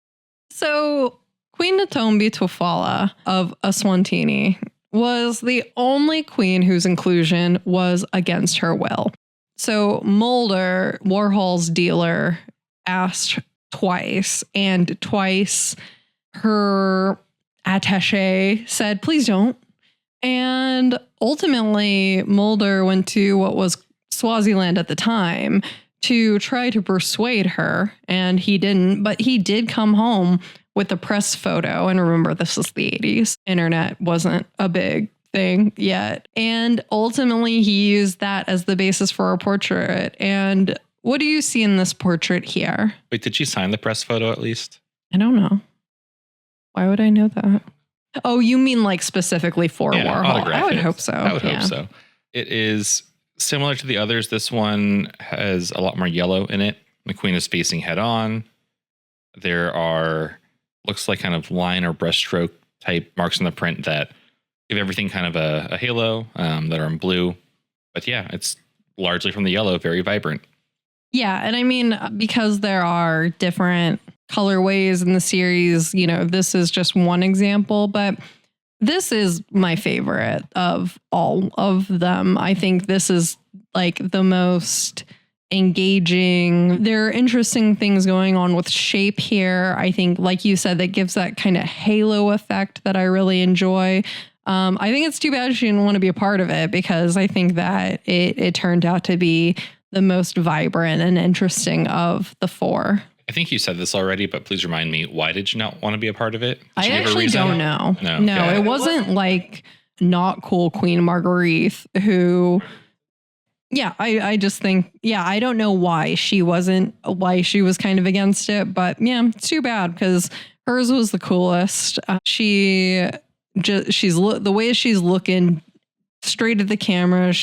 So Queen Natombi Tofala of Aswantini was the only queen whose inclusion was against her will. So Mulder, Warhol's dealer, asked twice, and twice her attaché said, please don't. And ultimately, Mulder went to what was Swaziland at the time to try to persuade her, and he didn't, but he did come home with a press photo. And remember, this was the 80s. Internet wasn't a big thing yet. And ultimately, he used that as the basis for a portrait. And what do you see in this portrait here? Wait, did she sign the press photo at least? I don't know. Why would I know that? Oh, you mean like specifically for Warhol? I would hope so. I would hope so. It is similar to the others. This one has a lot more yellow in it. The queen is facing head on. There are, looks like kind of line or brushstroke type marks in the print that give everything kind of a halo that are in blue. But yeah, it's largely from the yellow, very vibrant. Yeah. And I mean, because there are different colorways in the series, this is just one example, but this is my favorite of all of them. I think this is like the most engaging. There are interesting things going on with shape here. I think, like you said, that gives that kind of halo effect that I really enjoy. I think it's too bad she didn't want to be a part of it, because I think that it turned out to be the most vibrant and interesting of the four. I think you said this already, but please remind me, why did you not want to be a part of it? I actually don't know. No, it wasn't like not cool Queen Marguerite who... Yeah, I just think, I don't know why she was kind of against it, but yeah, it's too bad because hers was the coolest. The way she's looking straight at the camera,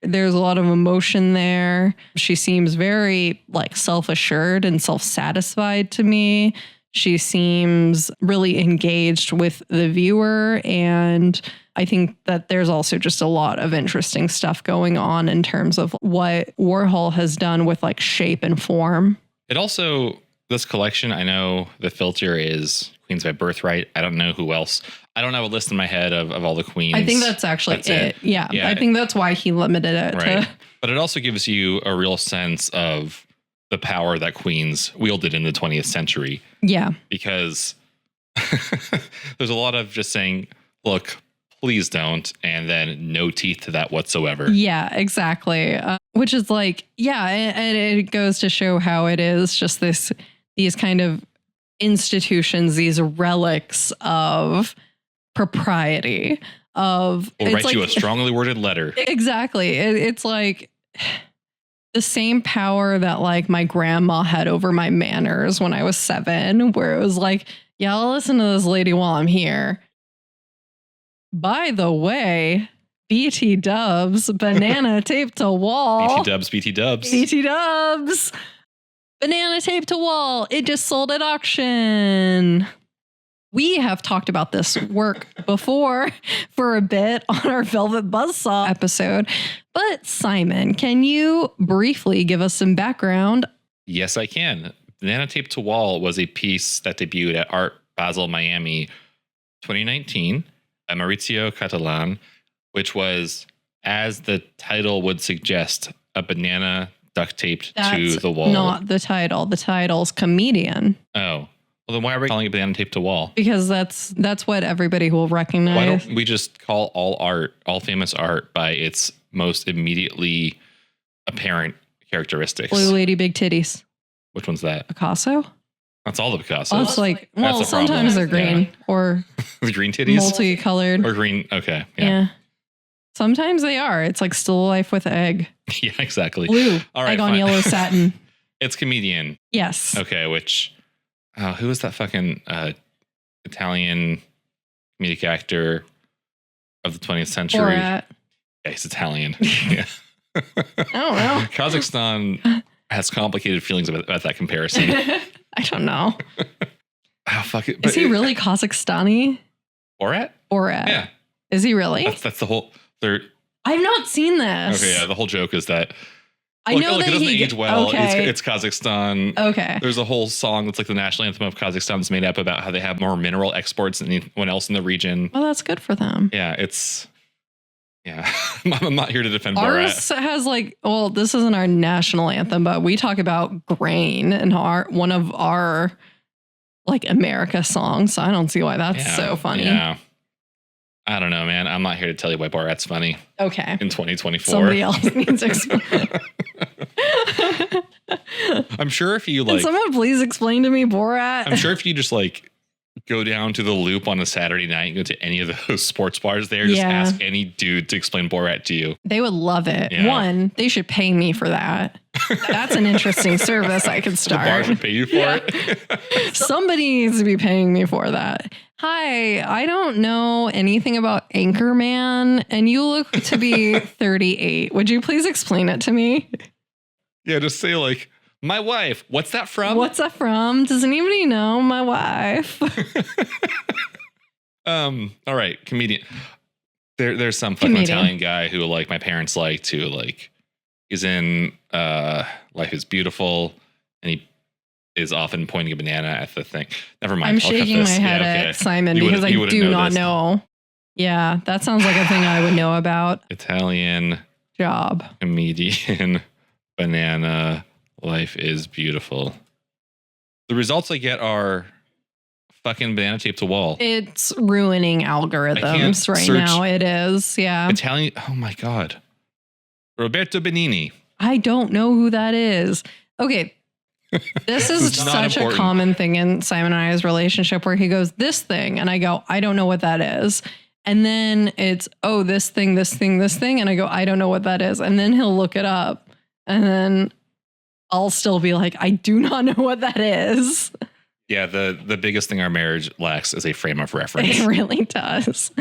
there's a lot of emotion there. She seems very like self-assured and self-satisfied to me. She seems really engaged with the viewer, and I think that there's also just a lot of interesting stuff going on in terms of what Warhol has done with like shape and form. It also, this collection, I know the filter is Queens by Birthright. I don't know who else. I don't have a list in my head of all the queens. I think that's actually it. Yeah. I think that's why he limited it. Right. But it also gives you a real sense of the power that queens wielded in the 20th century. Yeah. Because there's a lot of just saying, look, please don't, and then no teeth to that whatsoever. Yeah, exactly. Which is like, and it goes to show how it is just these kind of institutions, these relics of propriety, of We'll write like, you a strongly worded letter. Exactly. It's like the same power that like my grandma had over my manners when I was 7, where it was like, yeah, I'll listen to this lady while I'm here. By the way, BT dubs, banana taped to wall. BT dubs, BT dubs. BT dubs. Banana taped to wall. It just sold at auction. We have talked about this work before for a bit on our Velvet Buzzsaw episode. But Simon, can you briefly give us some background? Yes, I can. Banana Tape to Wall was a piece that debuted at Art Basel Miami 2019 by Maurizio Catalan, which was, as the title would suggest, a banana duct taped to the wall. Not the title. The title's comedian. Oh. Well, then why are we calling it banana tape to wall? Because that's what everybody will recognize. Why don't we just call all art, all famous art, by its most immediately apparent characteristics? Blue Lady, Big Titties. Which one's that? Picasso? That's all the Picassos. Oh, it's like, well, sometimes they're green or the green titties, multicolored or green. Okay, yeah. Sometimes they are. It's like Still Life with Egg. Yeah, exactly. Blue. All right, egg on yellow satin. It's comedian. Yes. Okay, which who was that fucking Italian comedic actor of the 20th century? Borat. Yeah, he's Italian. Yeah. I don't know. Kazakhstan has complicated feelings about that comparison. I don't know. Oh, fuck it. Is he really Kazakhstani? Borat? Borat. Yeah. Is he really? That's the whole. I've not seen this. Okay, yeah. The whole joke is that. I know that it doesn't age well. Okay. It's Kazakhstan. Okay. There's a whole song that's like the national anthem of Kazakhstan that's made up about how they have more mineral exports than anyone else in the region. Well, that's good for them. Yeah, it's. Yeah, I'm not here to defend Ours Borat. has like, well, this isn't our national anthem, but we talk about grain in one of our like America songs. So I don't see why that's so funny. Yeah. I don't know, man. I'm not here to tell you why Borat's funny. Okay. In 2024. Somebody else needs to explain. I'm sure if you like. Can someone please explain to me Borat? I'm sure if you just like go down to the Loop on a Saturday night and go to any of those sports bars there, just ask any dude to explain Borat to you. They would love it. Yeah. One, they should pay me for that. That's an interesting service I could start. The bar should pay you for it. Somebody needs to be paying me for that. Hi, I don't know anything about Anchorman, and you look to be 38. Would you please explain it to me? Yeah, just say like, my wife. What's that from? What's that from? Does anybody know my wife? All right, comedian. There's some fucking Italian guy who like my parents like to like. He's in Life is Beautiful, and he is often pointing a banana at the thing. Never mind. I'm shaking my head at Simon because I do not know. Yeah, that sounds like a thing I would know about. Italian job. Comedian banana. Life is Beautiful. The results I get are fucking banana tape to wall. It's ruining algorithms right now. It is. Yeah. Italian. Oh my God. Roberto Benigni. I don't know who that is. Okay. This is such a common thing in Simon and I's relationship where he goes, this thing. And I go, I don't know what that is. And then it's, oh, this thing, this thing, this thing. And I go, I don't know what that is. And then he'll look it up. And then I'll still be like, I do not know what that is. Yeah, the biggest thing our marriage lacks is a frame of reference. It really does.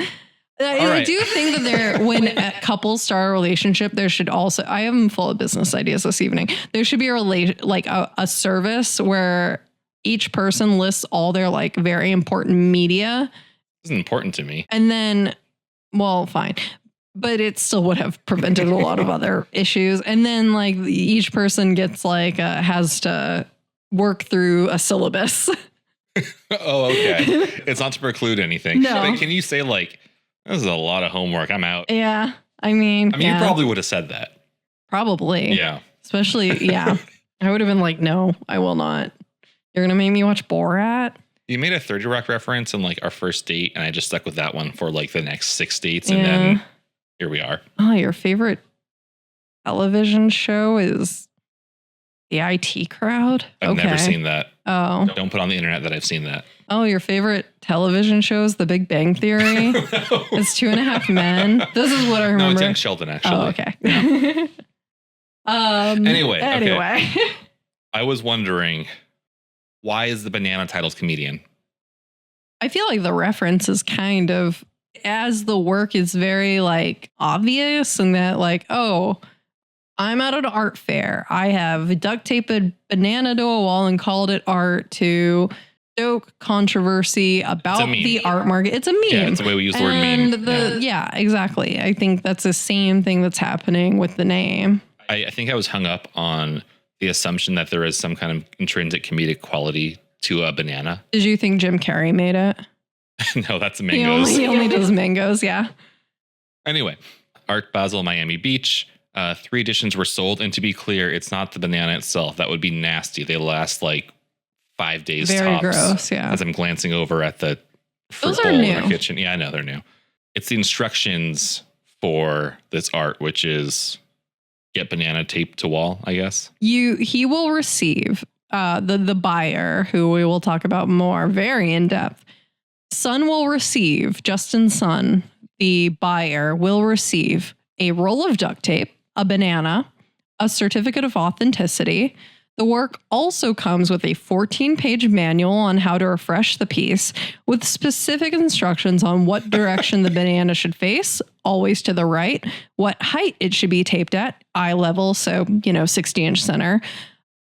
I do think that when couples start a relationship, there should also, I am full of business ideas this evening. There should be a service where each person lists all their like very important media. This is important to me. And then, well, fine. But it still would have prevented a lot of other issues. And then like each person gets like, has to work through a syllabus. Oh, okay. It's not to preclude anything. No. But can you say like, this is a lot of homework. I'm out. Yeah. I mean, you probably would have said that. Probably. Yeah. Especially, yeah. I would have been like, no, I will not. You're going to make me watch Borat? You made a 30 Rock reference in like our first date, and I just stuck with that one for like the next 6 dates. And then here we are. Oh, your favorite television show is The IT crowd? I've never seen that. Oh. Don't put on the internet that I've seen that. Oh, your favorite television shows, The Big Bang Theory? No. It's 2.5 Men. This is what I remember. No, it's Young Sheldon, actually. Oh, okay. Yeah. Anyway. Okay. I was wondering, why is the banana titled comedian? I feel like the reference is kind of, as the work is very like obvious, and that like, oh, I'm at an art fair. I have duct taped a banana to a wall and called it art to stoke controversy about the art market. It's a meme. Yeah, it's the way we use the word meme. Yeah, exactly. I think that's the same thing that's happening with the name. I think I was hung up on the assumption that there is some kind of intrinsic comedic quality to a banana. Did you think Jim Carrey made it? No, that's mangoes. He only does mangoes, yeah. Anyway, Art Basel, Miami Beach. 3 editions were sold. And to be clear, it's not the banana itself. That would be nasty. They last like 5 days Very tops. gross, yeah. As I'm glancing over at the fruit bowl in the kitchen. Yeah, I know they're new. It's the instructions for this art, which is get banana taped to wall, I guess. He will receive the buyer, who we will talk about more very in depth. Son will receive, Justin's son, the buyer will receive a roll of duct tape, a banana, a certificate of authenticity. The work also comes with a 14-page manual on how to refresh the piece with specific instructions on what direction the banana should face, always to the right, what height it should be taped at, eye level, so, 60-inch center.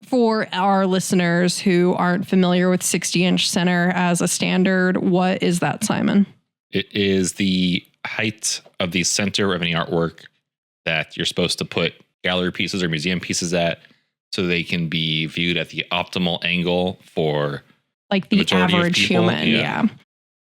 For our listeners who aren't familiar with 60-inch center as a standard, what is that, Simon? It is the height of the center of any artwork that you're supposed to put gallery pieces or museum pieces at, so they can be viewed at the optimal angle for like the average human. Yeah.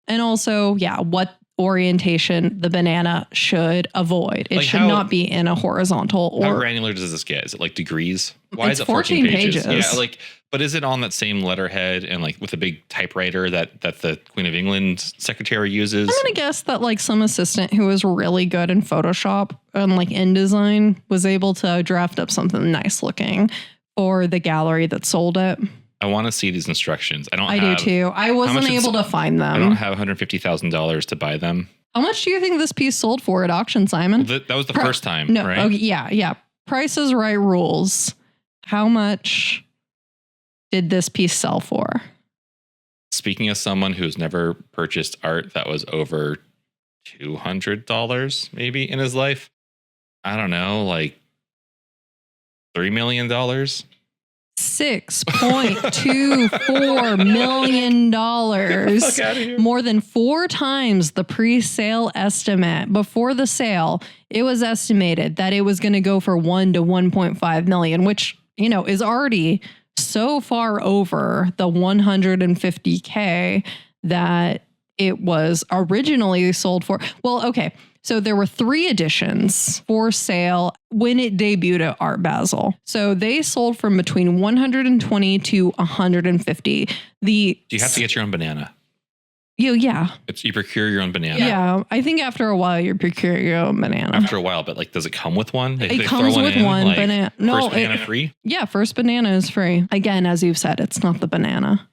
And also, what orientation the banana should avoid. It should not be in a horizontal or... How granular does this get? Is it like degrees? Why is it 14 pages? Yeah, but is it on that same letterhead and like with a big typewriter that the Queen of England secretary uses? I'm going to guess that like some assistant who was really good in Photoshop and like InDesign was able to draft up something nice looking for the gallery that sold it. I want to see these instructions. I do too. I wasn't able to find them. I don't have $150,000 to buy them. How much do you think this piece sold for at auction, Simon? Well, that was the first time, right? Oh, yeah. Price is Right rules. How much did this piece sell for? Speaking as someone who's never purchased art that was over $200 maybe in his life, I don't know, like $3 million. $6.24 million. Fuck out of here. More than 4 times the pre-sale estimate. Before the sale, it was estimated that it was going to go for $1 to $1.5 million, which, is already so far over the $150K that it was originally sold for. Well, okay. So there were 3 editions for sale when it debuted at Art Basel. So they sold from between 120 to 150. Do you have to get your own banana? Yeah. You procure your own banana. Yeah. I think after a while you procure your own banana. After a while, but like, does it come with one? It comes with one banana. No, first banana free? Yeah, first banana is free. Again, as you've said, it's not the banana.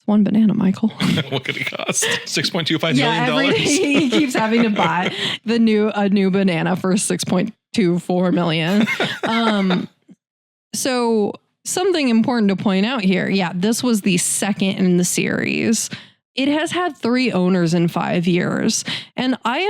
One banana, Michael. What could it cost? $6.25 million. He keeps having to buy a new banana for $6.24 million. So something important to point out here. Yeah, this was the second in the series. It has had 3 owners in 5 years. And I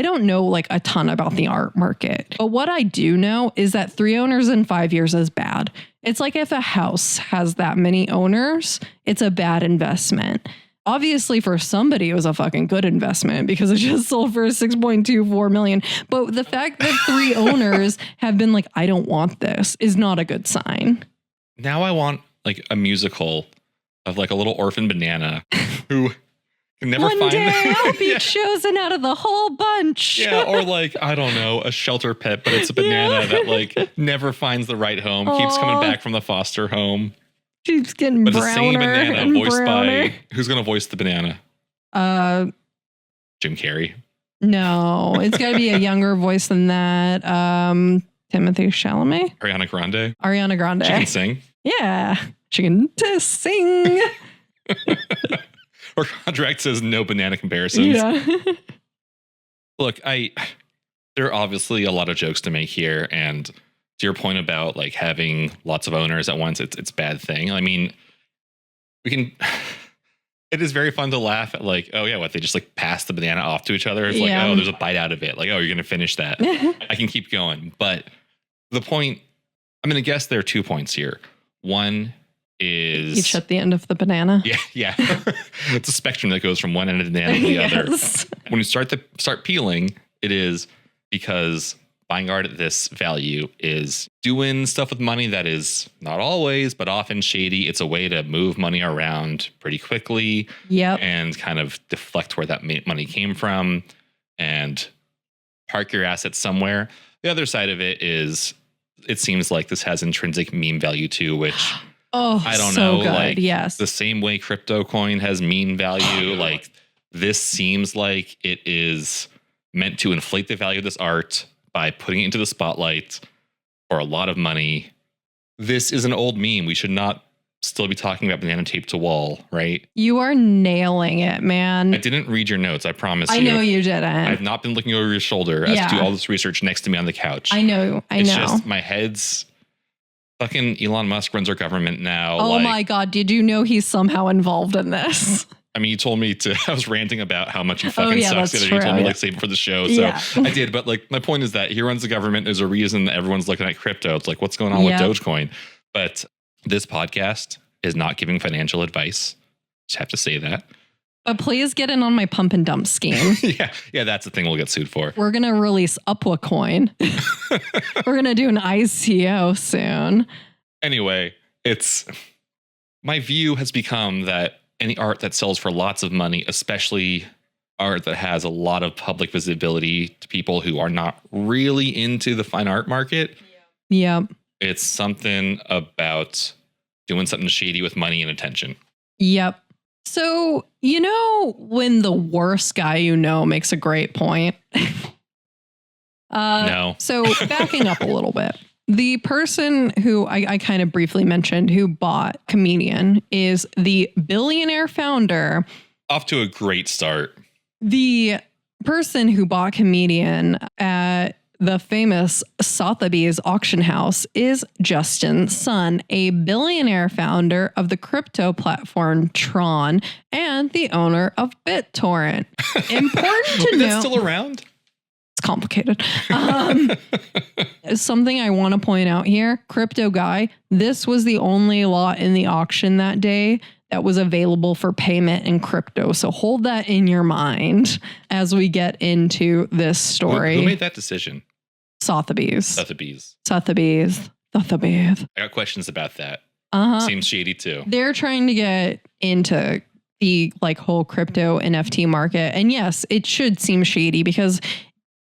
don't know like a ton about the art market. But what I do know is that 3 owners in 5 years is bad. It's like if a house has that many owners, it's a bad investment. Obviously, for somebody, it was a fucking good investment because it just sold for $6.24 million. But the fact that 3 owners have been like, I don't want this, is not a good sign. Now I want like a musical of like a little orphan banana who can never find... One day I'll be chosen out of the whole bunch. Yeah, or like, I don't know, a shelter pet, but it's a banana that like never finds the right home, keeps coming back from the foster home. She's getting browner. But the same banana voiced by... Who's going to voice the banana? Jim Carrey. No, it's got to be a younger voice than that. Timothy Chalamet? Ariana Grande. Ariana Grande. She can sing. Yeah. She can sing. Her contract says no banana comparisons. Yeah. Look, there are obviously a lot of jokes to make here, and to your point about like having lots of owners at once, it's a bad thing. I mean, we can. It is very fun to laugh at, like, oh yeah, what, they just like pass the banana off to each other. It's like, oh, there's a bite out of it. Like, oh, you're gonna finish that. I can keep going, but the point, I'm gonna guess there are 2 points here. One is each at the end of the banana. Yeah. It's a spectrum that goes from one end of the banana to the other. When you start peeling, it is because buying art at this value is doing stuff with money that is not always, but often shady. It's a way to move money around pretty quickly. Yep. And kind of deflect where that money came from and park your assets somewhere. The other side of it is it seems like this has intrinsic meme value too, which I don't know. Good. Like, yes. The same way crypto coin has meme value. Like, this seems like it is meant to inflate the value of this art by putting it into the spotlight for a lot of money. This is an old meme. We should not still be talking about banana taped to wall, right? You are nailing it, man. I didn't read your notes, I promise you. I know you didn't. I've not been looking over your shoulder as to all this research next to me on the couch. I know. It's just my head's fucking Elon Musk runs our government now. Oh my God. Did you know he's somehow involved in this? I mean, you told me to, I was ranting about how much he fucking sucks. That's You told me like save it for the show. So I did. But like, my point is that he runs the government. There's a reason that everyone's looking at crypto. It's like, what's going on with Dogecoin? But this podcast is not giving financial advice. Just have to say that. But please get in on my pump and dump scheme. Yeah, that's the thing we'll get sued for. We're going to release Upwa coin. We're going to do an ICO soon. Anyway, my view has become that any art that sells for lots of money, especially art that has a lot of public visibility to people who are not really into the fine art market. Yep. It's something about doing something shady with money and attention. Yep. So, when the worst guy makes a great point. No. So backing up a little bit. The person who I kind of briefly mentioned who bought Comedian is the billionaire founder. Off to a great start. The person who bought Comedian at the famous Sotheby's auction house is Justin Sun, a billionaire founder of the crypto platform Tron and the owner of BitTorrent. Important to know. That's still around? It's complicated. Something I want to point out here, crypto guy, this was the only lot in the auction that day that was available for payment in crypto. So hold that in your mind as we get into this story. Who made that decision? Sotheby's. I got questions about that. Uh-huh. Seems shady too. They're trying to get into the whole crypto NFT market. And yes, it should seem shady because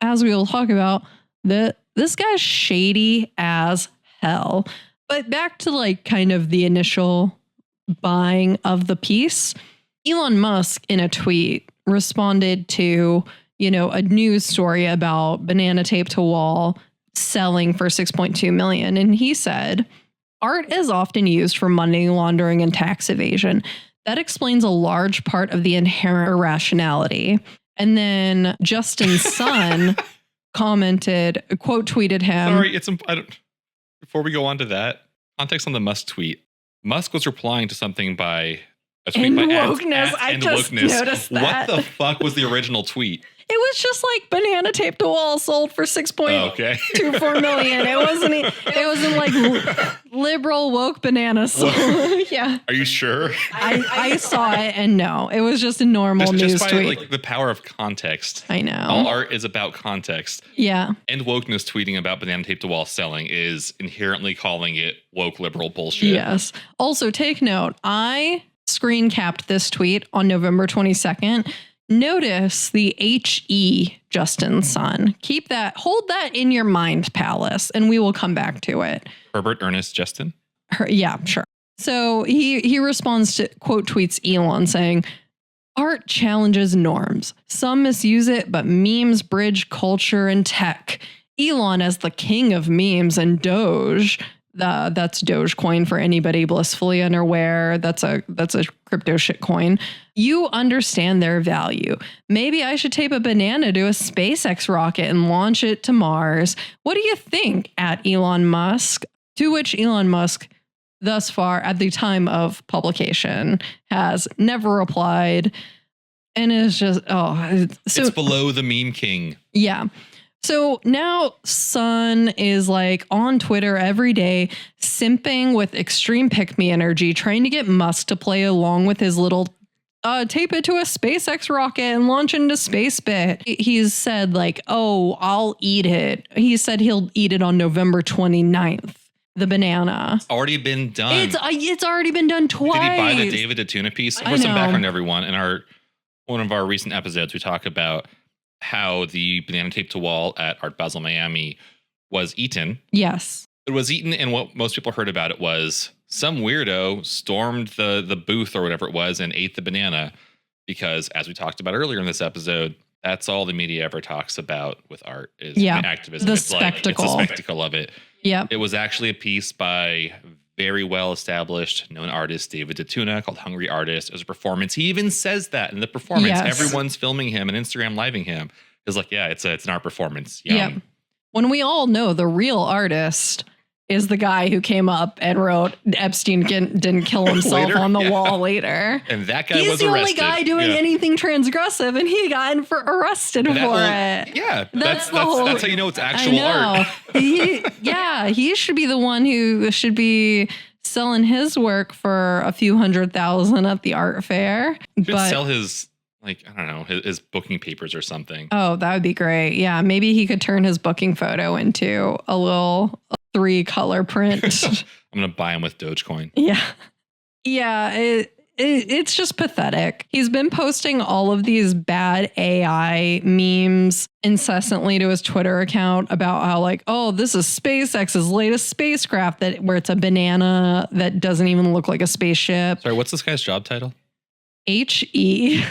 as we will talk about, this guy's shady as hell. But back to kind of the initial buying of the piece, Elon Musk in a tweet responded to, a news story about banana tape to wall selling for 6.2 million. And he said, art is often used for money laundering and tax evasion. That explains a large part of the inherent irrationality. And then Justin Sun commented, quote tweeted him. Sorry, before we go on to that, context on the Musk tweet. Musk was replying to something by a tweet by wokeness. I just noticed that. What the fuck was the original tweet? It was just banana tape to wall sold for 6.24 million. It wasn't liberal woke banana sold. Yeah. Are you sure? I saw it and no, it was just a normal news tweet. Just by the power of context. I know. All art is about context. Yeah. And wokeness tweeting about banana tape to wall selling is inherently calling it woke liberal bullshit. Yes. Also take note, I screen capped this tweet on November 22nd. Notice the HE Justin Sun. Hold that in your mind, Palace, and we will come back to it. Herbert Ernest Justin? Yeah, sure. So he responds to quote tweets Elon saying, art challenges norms. Some misuse it, but memes bridge culture and tech. Elon as the king of memes and Doge. That's Dogecoin for anybody blissfully unaware. That's a crypto shit coin. You understand their value. Maybe I should tape a banana to a SpaceX rocket and launch it to Mars. What do you think? At Elon Musk. To which Elon Musk, thus far, at the time of publication, has never replied. And is just, it's below the meme king. Yeah. So now Sun is like on Twitter every day, simping with extreme pick-me energy, trying to get Musk to play along with his little tape it to a SpaceX rocket and launch into space bit. He's said like, oh, I'll eat it. He said he'll eat it on November 29th. The banana. It's already been done. It's already been done twice. Did he buy the David the Tuna piece? For some background, everyone, in one of our recent episodes, we talk about how the banana taped to wall at Art Basel Miami was eaten. Yes. It was eaten, and what most people heard about it was some weirdo stormed the booth or whatever it was and ate the banana because, as we talked about earlier in this episode, that's all the media ever talks about with art is activism. It's the spectacle of it. Yeah. It was actually a piece by very well-established known artist David the Tuna called Hungry Artist. It was a performance. He even says that in the performance. Yes. Everyone's filming him and Instagram living him. It's like, yeah, it's an art performance. Yeah. When we all know the real artist is the guy who came up and wrote Epstein didn't kill himself on the wall later. And that guy was arrested. He's the only guy doing anything transgressive, and he got arrested for it. Yeah, that's how you know it's actual art. He should be the one who should be selling his work for a few $100,000 at the art fair. Should sell his, I don't know, his booking papers or something. Oh, that would be great. Yeah, maybe he could turn his booking photo into a little 3-color print. I'm going to buy him with Dogecoin. Yeah. Yeah, it's just pathetic. He's been posting all of these bad AI memes incessantly to his Twitter account about how this is SpaceX's latest spacecraft where it's a banana that doesn't even look like a spaceship. Sorry, what's this guy's job title? HE.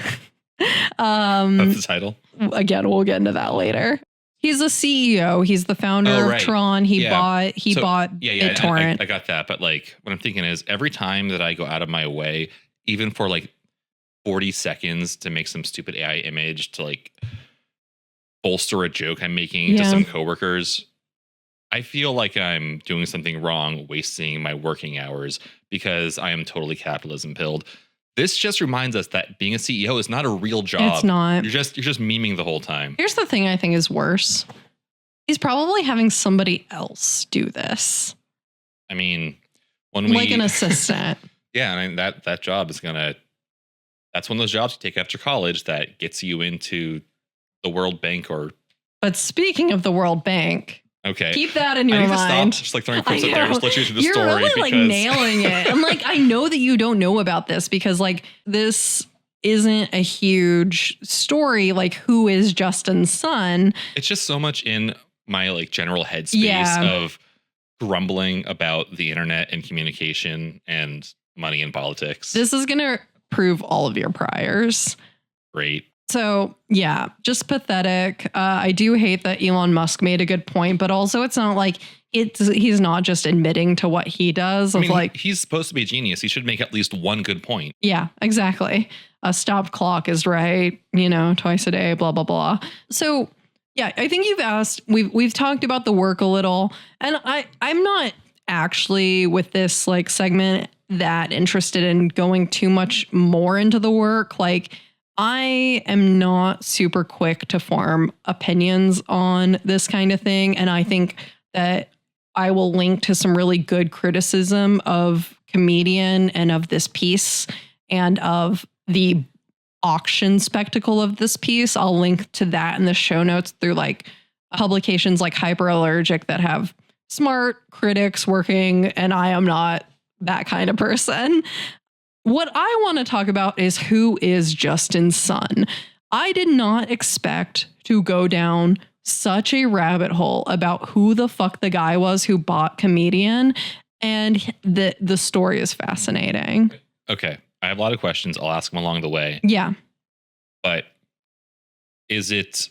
That's the title. Again, we'll get into that later. He's a CEO. He's the founder of Tron. He bought BitTorrent. I got that. But what I'm thinking is every time that I go out of my way, even for 40 seconds to make some stupid AI image to bolster a joke I'm making to some coworkers, I feel like I'm doing something wrong, wasting my working hours because I am totally capitalism pilled. This just reminds us that being a CEO is not a real job. It's not. You're just memeing the whole time. Here's the thing I think is worse. He's probably having somebody else do this. I mean, an assistant. Yeah, I mean that job is that's one of those jobs you take after college that gets you into the World Bank But speaking of the World Bank, okay, keep that in your mind. Stop just throwing clips up there, just let you through the You're story. You're really nailing it. And I know that you don't know about this because this isn't a huge story. Who is Justin Sun? It's just so much in my general headspace of grumbling about the internet and communication and money and politics. This is going to prove all of your priors. Great. So, yeah, just pathetic. I do hate that Elon Musk made a good point, but also it's not he's not just admitting to what he does. He's supposed to be a genius. He should make at least one good point. Yeah, exactly. A stopped clock is right, twice a day, blah, blah, blah. So, yeah, I think you've asked, we've talked about the work a little, and I'm not actually with this segment that interested in going too much more into the work. I am not super quick to form opinions on this kind of thing. And I think that I will link to some really good criticism of Comedian and of this piece and of the auction spectacle of this piece. I'll link to that in the show notes through publications like Hyperallergic that have smart critics working. And I am not that kind of person. What I want to talk about is who is Justin Sun. I did not expect to go down such a rabbit hole about who the fuck the guy was who bought Comedian, and the story is fascinating. Okay, I have a lot of questions. I'll ask them along the way. Yeah. But is it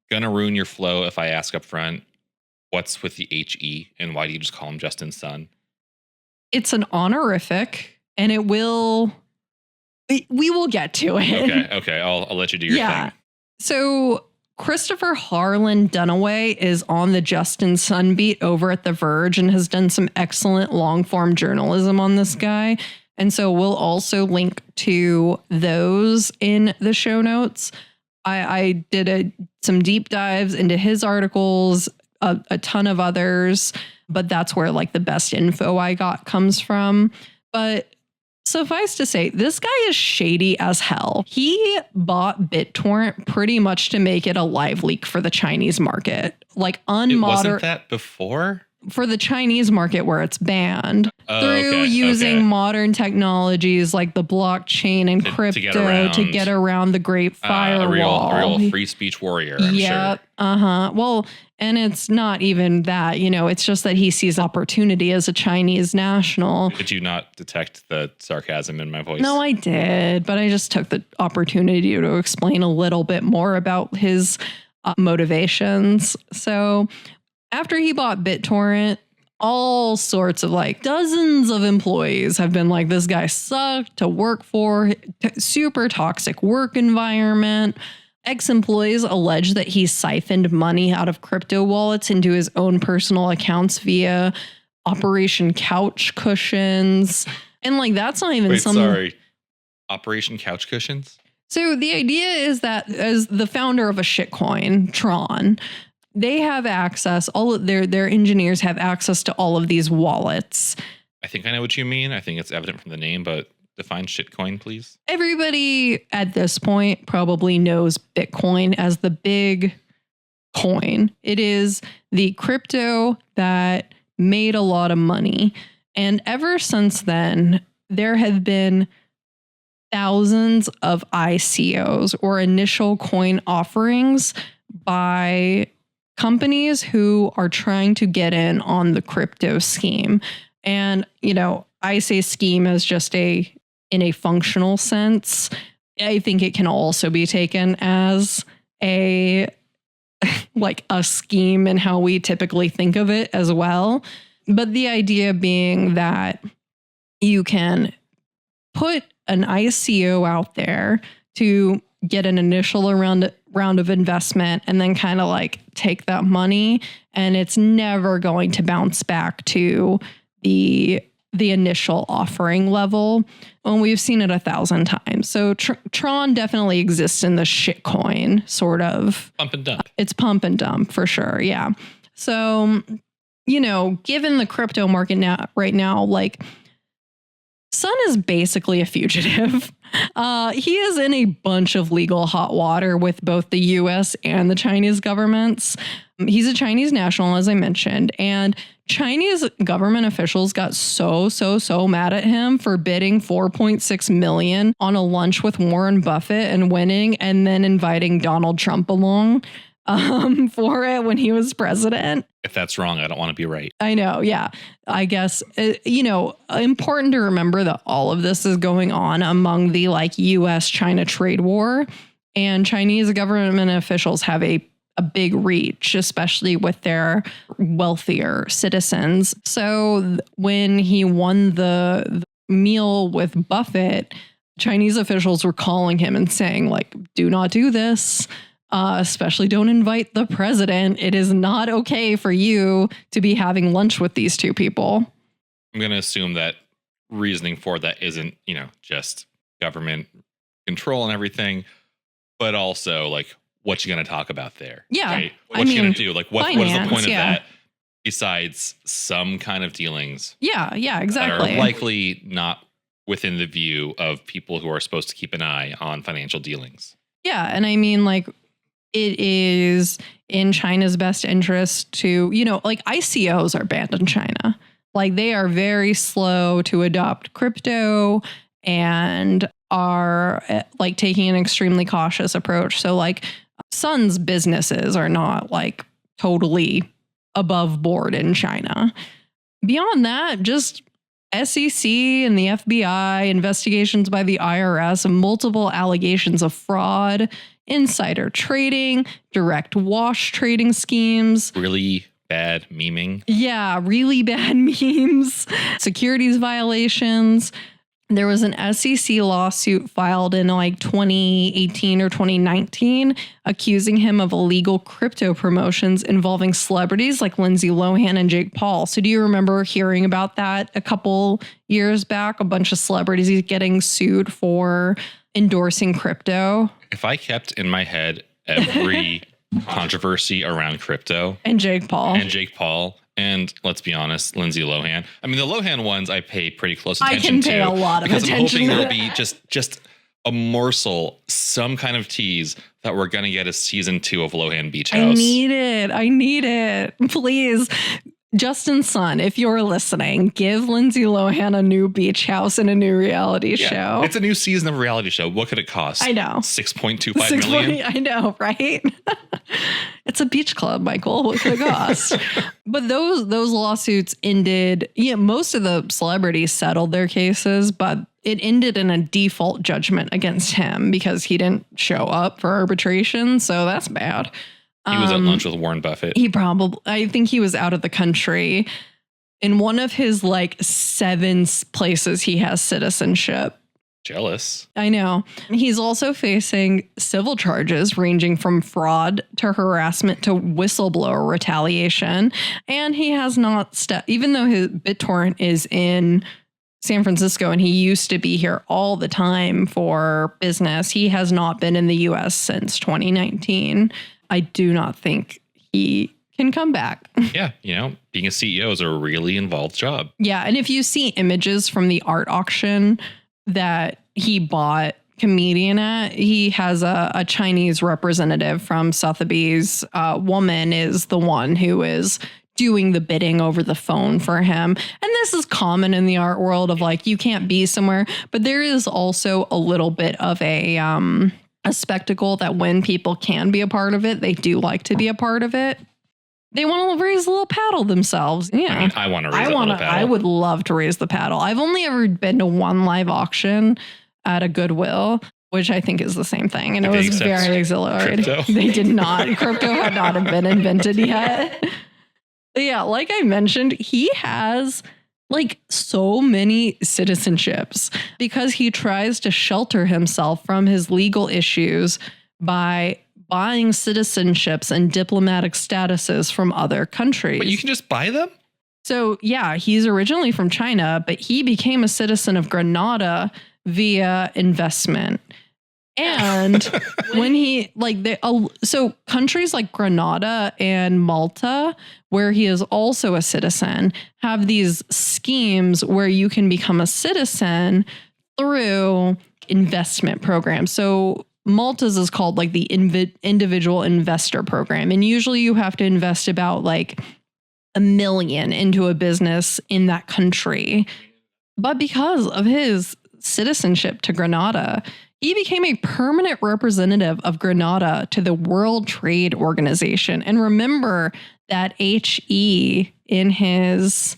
going to ruin your flow if I ask up front, What's with the HE and why do you just call him Justin's son? It's an honorific, and we will get to it. Okay. I'll let you do your thing. So Christopher Harlan Dunaway is on the Justin's son beat over at The Verge and has done some excellent long form journalism on this guy. And so we'll also link to those in the show notes. I did some deep dives into his articles, a ton of others, but that's where like the best info I got comes from. But suffice to say, this guy is shady as hell. He bought BitTorrent pretty much to make it a live leak for the Chinese market. Like wasn't that before? For the Chinese market where it's banned through using modern technologies like the blockchain and crypto to get around the Great Firewall. A real free speech warrior, I'm sure. Well, and it's not even that, it's just that he sees opportunity as a Chinese national. Did you not detect the sarcasm in my voice? No, I did, but I just took the opportunity to explain a little bit more about his motivations. So after he bought BitTorrent, all sorts of like dozens of employees have been like, this guy sucked to work for, super toxic work environment. Ex-employees allege that he siphoned money out of crypto wallets into his own personal accounts via Operation Couch Cushions. And like, that's not even Operation Couch Cushions? So the idea is that as the founder of a shitcoin, Tron, they have access, all of their engineers have access to all of these wallets. I think I know what you mean. I think it's evident from the name, but define shitcoin, please. Everybody at this point probably knows Bitcoin as the big coin. It is the crypto that made a lot of money. And ever since then, there have been thousands of ICOs or initial coin offerings by companies who are trying to get in on the crypto scheme. And, I say scheme as just in a functional sense. I think it can also be taken as a scheme in how we typically think of it as well. But the idea being that you can put an ICO out there to get an initial round of investment and then kind of like take that money, and it's never going to bounce back to the initial offering level. And we've seen it 1,000 times. So Tron definitely exists in the shitcoin sort of pump and dump. It's pump and dump for sure. Yeah. So, given the crypto market right now, like, Sun is basically a fugitive. He is in a bunch of legal hot water with both the US and the Chinese governments. He's a Chinese national, as I mentioned, and Chinese government officials got so mad at him for bidding $4.6 million on a lunch with Warren Buffett and winning, and then inviting Donald Trump along for it when he was president. If that's wrong, I don't want to be right. I know. Yeah. I guess, important to remember that all of this is going on among the US-China trade war, and Chinese government officials have a big reach, especially with their wealthier citizens. So when he won the meal with Buffett, Chinese officials were calling him and saying, do not do this. Especially don't invite the president. It is not okay for you to be having lunch with these two people. I'm going to assume that reasoning for that isn't, just government control and everything, but also what you going to talk about there? Yeah. Right? What you going to do? What is the point of that besides some kind of dealings? Yeah, exactly. That are likely not within the view of people who are supposed to keep an eye on financial dealings. Yeah. And it is in China's best interest to, ICOs are banned in China. They are very slow to adopt crypto and are taking an extremely cautious approach. So Sun's businesses are not totally above board in China. Beyond that, just SEC and the FBI, investigations by the IRS, multiple allegations of fraud, insider trading, direct wash trading schemes. Really bad memeing. Yeah, really bad memes, securities violations. There was an SEC lawsuit filed in like 2018 or 2019 accusing him of illegal crypto promotions involving celebrities like Lindsay Lohan and Jake Paul. So do you remember hearing about that a couple years back? A bunch of celebrities getting sued for endorsing crypto. If I kept in my head every controversy around crypto and Jake Paul. And let's be honest, Lindsay Lohan. I mean, the Lohan ones I pay pretty close attention to. I can pay a lot of attention. I'm hoping there'll be just a morsel, some kind of tease that we're going to get a season 2 of Lohan Beach House. I need it. Please. Justin Sun, if you're listening, give Lindsay Lohan a new beach house and a new reality show. It's a new season of a reality show. What could it cost? I know. $6.25 million. I know, right? It's a beach club, Michael. What could it cost? But those lawsuits ended. Yeah, most of the celebrities settled their cases, but it ended in a default judgment against him because he didn't show up for arbitration. So that's bad. He was at lunch with Warren Buffett. I think he was out of the country. In one of his like 7 places he has citizenship. Jealous. I know. He's also facing civil charges ranging from fraud to harassment to whistleblower retaliation. And he has not even though his BitTorrent is in San Francisco and he used to be here all the time for business, he has not been in the US since 2019. I do not think he can come back. Yeah, being a CEO is a really involved job. Yeah, and if you see images from the art auction that he bought Comedian at, he has a Chinese representative from Sotheby's. Woman is the one who is doing the bidding over the phone for him. And this is common in the art world of like, you can't be somewhere, but there is also a little bit of a spectacle that when people can be a part of it, they do like to be a part of it. They want to raise a little paddle themselves. Yeah. I mean, I want to raise a little paddle. I would love to raise the paddle. I've only ever been to one live auction at a Goodwill, which I think is the same thing. And it was very exhilarating. Crypto? They did not. Crypto had not been invented yet. But yeah, like I mentioned, he has like so many citizenships because he tries to shelter himself from his legal issues by buying citizenships and diplomatic statuses from other countries. But you can just buy them? So yeah, he's originally from China, but he became a citizen of Grenada via investment. And when he so countries like Grenada and Malta, where he is also a citizen, have these schemes where you can become a citizen through investment programs. So Malta's is called like the individual investor program. And usually you have to invest about like $1 million into a business in that country. But because of his citizenship to Grenada, he became a permanent representative of Grenada to the World Trade Organization. And remember that HE in his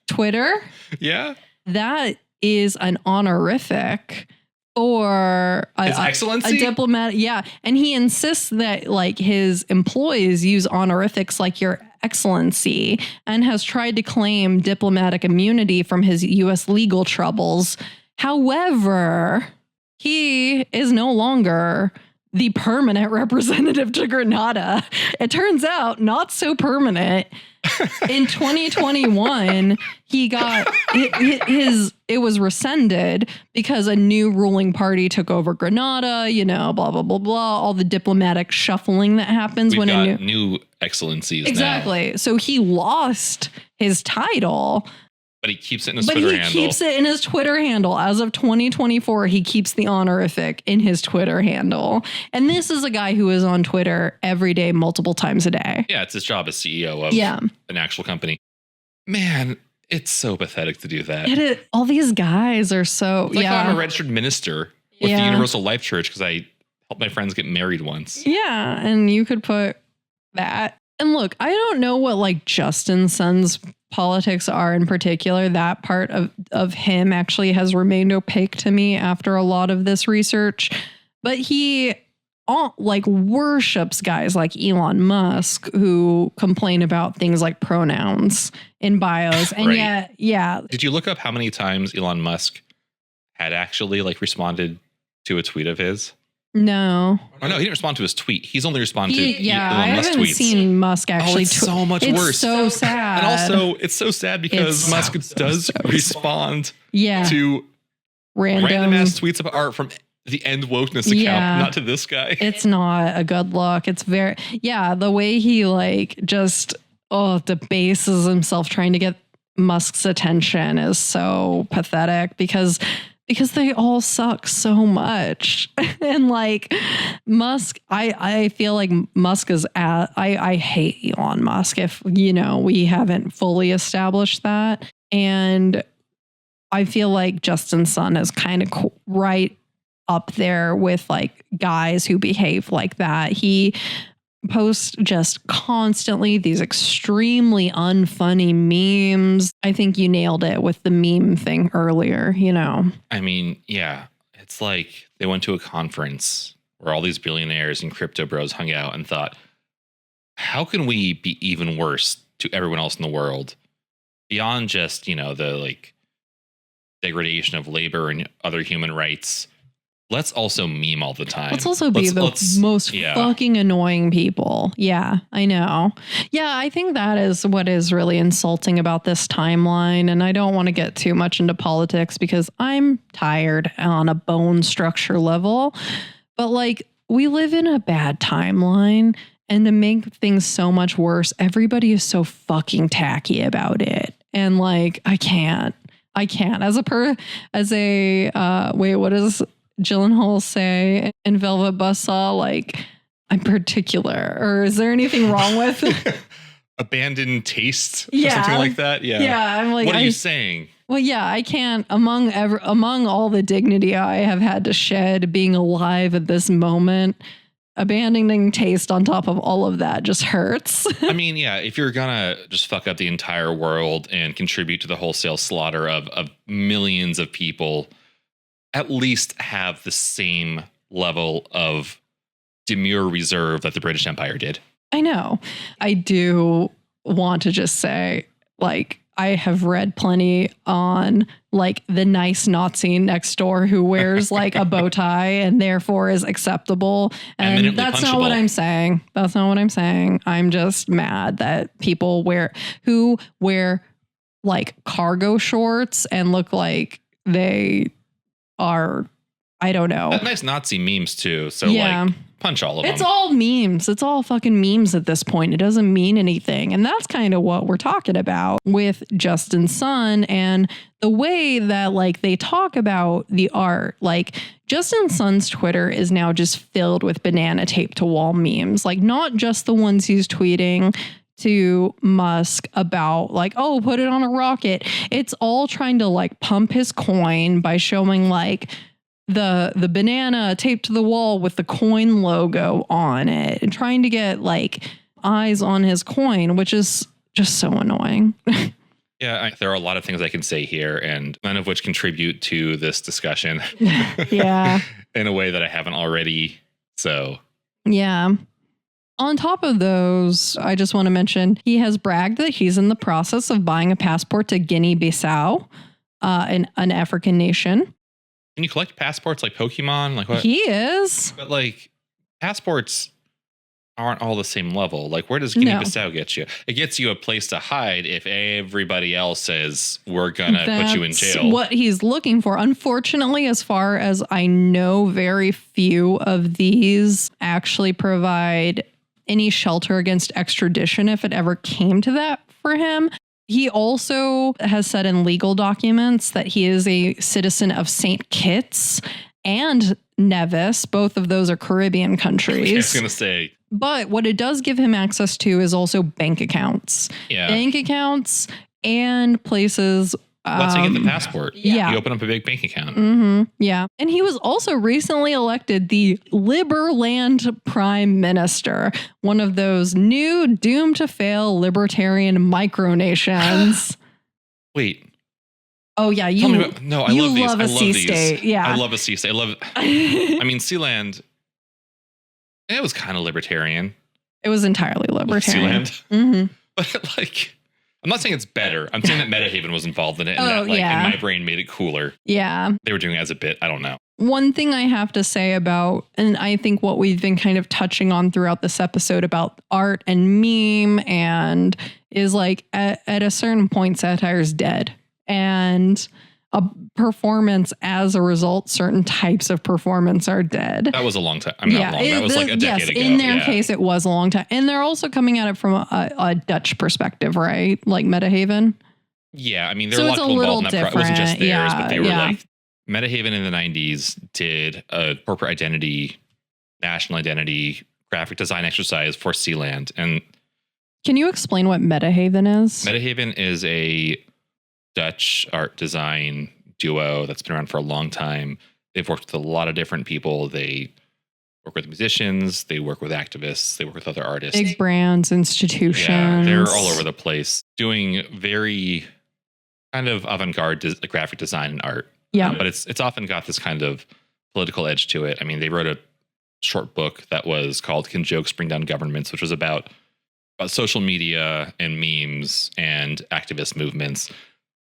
Twitter? Yeah. That is an honorific for His Excellency? A diplomat. Yeah. And he insists that like his employees use honorifics like Your Excellency and has tried to claim diplomatic immunity from his U.S. legal troubles. However, he is no longer the permanent representative to Grenada. It turns out not so permanent. In 2021, he got it was rescinded because a new ruling party took over Grenada, blah, blah, blah, blah, all the diplomatic shuffling that happens We've when got new excellencies. Exactly. Now. So he lost his title. But he keeps it in his Twitter handle. Keeps it in his Twitter handle. As of 2024, he keeps the honorific in his Twitter handle. And this is a guy who is on Twitter every day, multiple times a day. Yeah, it's his job as CEO of an actual company. Man, it's so pathetic to do that. All these guys are so... It's like I'm a registered minister with the Universal Life Church because I helped my friends get married once. Yeah, and you could put that. And look, I don't know what like Justin Sun's politics are in particular. That part of him actually has remained opaque to me after a lot of this research. But he like worships guys like Elon Musk who complain about things like pronouns in bios. And yet, yeah. Did you look up how many times Elon Musk had actually like responded to a tweet of his? No. Oh, no, he didn't respond to his tweet. He's only responded to Elon Musk tweets. I haven't seen Musk actually. It's so much worse. It's so sad. And also, it's so sad because Musk does respond to random ass tweets of art from the End Wokeness account, not to this guy. It's not a good look. It's very, the way he like just, debases himself trying to get Musk's attention is so pathetic because they all suck so much. And like Musk, I feel like Musk is I hate Elon Musk if, we haven't fully established that. And I feel like Justin Sun is kind of right up there with like guys who behave like that. He posts just constantly these extremely unfunny memes. I think you nailed it with the meme thing earlier, I mean, yeah, it's like they went to a conference where all these billionaires and crypto bros hung out and thought, how can we be even worse to everyone else in the world beyond just, the like degradation of labor and other human rights? Let's also meme all the time. Let's also be the most fucking annoying people. Yeah, I know. Yeah, I think that is what is really insulting about this timeline. And I don't want to get too much into politics because I'm tired on a bone structure level. But like, we live in a bad timeline. And to make things so much worse, everybody is so fucking tacky about it. And like, I can't. What is Gyllenhaal say in Velvet Buzzsaw? Like, I'm particular, or is there anything wrong with abandoned taste or something like that? Yeah. I'm like, what are you saying? Well, yeah, I can't. Among all the dignity I have had to shed being alive at this moment, abandoning taste on top of all of that just hurts. I mean, yeah, if you're gonna just fuck up the entire world and contribute to the wholesale slaughter of millions of people, at least have the same level of demure reserve that the British Empire did. I know. I do want to just say, like, I have read plenty on like the nice Nazi next door who wears like a bow tie and therefore is acceptable. And that's not what I'm saying. That's not what I'm saying. I'm just mad that people who wear like cargo shorts and look like they are, I don't know. Nice Nazi memes too. So like punch all of them. It's all memes. It's all fucking memes at this point. It doesn't mean anything. And that's kind of what we're talking about with Justin Sun and the way that like they talk about the art. Like Justin Sun's Twitter is now just filled with banana tape to wall memes. Like not just the ones he's tweeting to Musk about like, oh, put it on a rocket. It's all trying to like pump his coin by showing like the banana taped to the wall with the coin logo on it and trying to get like eyes on his coin, which is just so annoying. Yeah, there are a lot of things I can say here and none of which contribute to this discussion. Yeah. In a way that I haven't already. So, yeah. On top of those, I just want to mention he has bragged that he's in the process of buying a passport to Guinea-Bissau, an African nation. Can you collect passports like Pokemon? Like what? He is. But like passports aren't all the same level. Like where does Guinea-Bissau get you? It gets you a place to hide if everybody else says we're gonna put you in jail. That's what he's looking for. Unfortunately, as far as I know, very few of these actually provide any shelter against extradition if it ever came to that for him. He also has said in legal documents that he is a citizen of St. Kitts and Nevis. Both of those are Caribbean countries. I was going to say. But what it does give him access to is also bank accounts. Yeah. Bank accounts and places. Let's say get the passport. Yeah. You open up a big bank account. Mm-hmm. Yeah. And he was also recently elected the Liberland Prime Minister, one of those new doomed to fail libertarian micronations. Wait. Oh, yeah. I love these. A sea these. State. Yeah. I love a sea state. I mean, Sealand It was kind of libertarian. It was entirely libertarian. Sealand. Mm-hmm. But like, I'm not saying it's better. I'm saying that Metahaven was involved in it, and that, like, in my brain made it cooler. Yeah. They were doing it as a bit. I don't know. One thing I have to say about, and I think what we've been kind of touching on throughout this episode about art and meme, and is like at a certain point, satire's dead. And a performance as a result, certain types of performance are dead. That was a long time. I'm not long. That was like a decade ago. In their case, it was a long time. And they're also coming at it from a Dutch perspective, right? Like Metahaven. Yeah. I mean, there were a lot of people involved in that. It wasn't just theirs, but they were like, Metahaven in the 90s did a corporate identity, national identity, graphic design exercise for Sealand. And can you explain what Metahaven is? Metahaven is a Dutch art design duo that's been around for a long time. They've worked with a lot of different people. They work with musicians. They work with activists. They work with other artists. Big brands, institutions. Yeah, they're all over the place doing very kind of avant-garde graphic design and art. Yeah. But it's often got this kind of political edge to it. I mean, they wrote a short book that was called Can Jokes Bring Down Governments, which was about social media and memes and activist movements.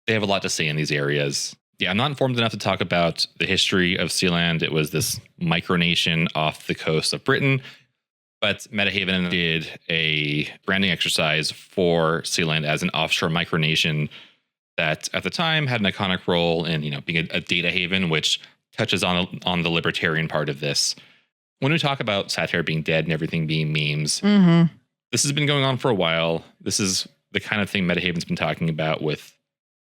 They have a lot to say in these areas. Yeah, I'm not informed enough to talk about the history of Sealand. It was this micronation off the coast of Britain. But Metahaven did a branding exercise for Sealand as an offshore micronation that at the time had an iconic role in, being a data haven, which touches on the libertarian part of this. When we talk about satire being dead and everything being memes, this has been going on for a while. This is the kind of thing Metahaven's been talking about with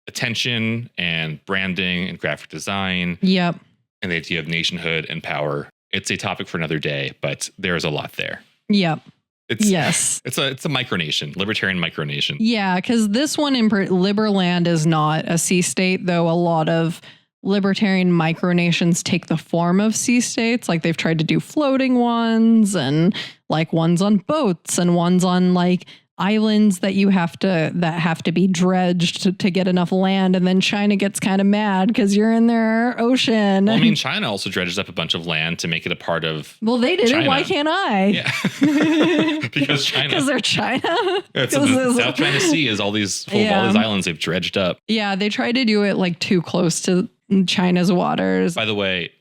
attention and branding and graphic design. Yep. And the idea of nationhood and power. It's a topic for another day, but there's a lot there. Yep. It's a micronation, libertarian micronation. Yeah, because this one in Liberland is not a sea state, though a lot of libertarian micronations take the form of sea states. Like they've tried to do floating ones and like ones on boats and ones on like islands that have to be dredged to get enough land, and then China gets kind of mad because you're in their ocean. Well, I mean, China also dredges up a bunch of land to make it a part of. Well, they did China. it. Why can't I? Yeah, because China. Because they're China. It's the South China Sea is all these all these islands they've dredged up. Yeah, they tried to do it like too close to China's waters. By the way,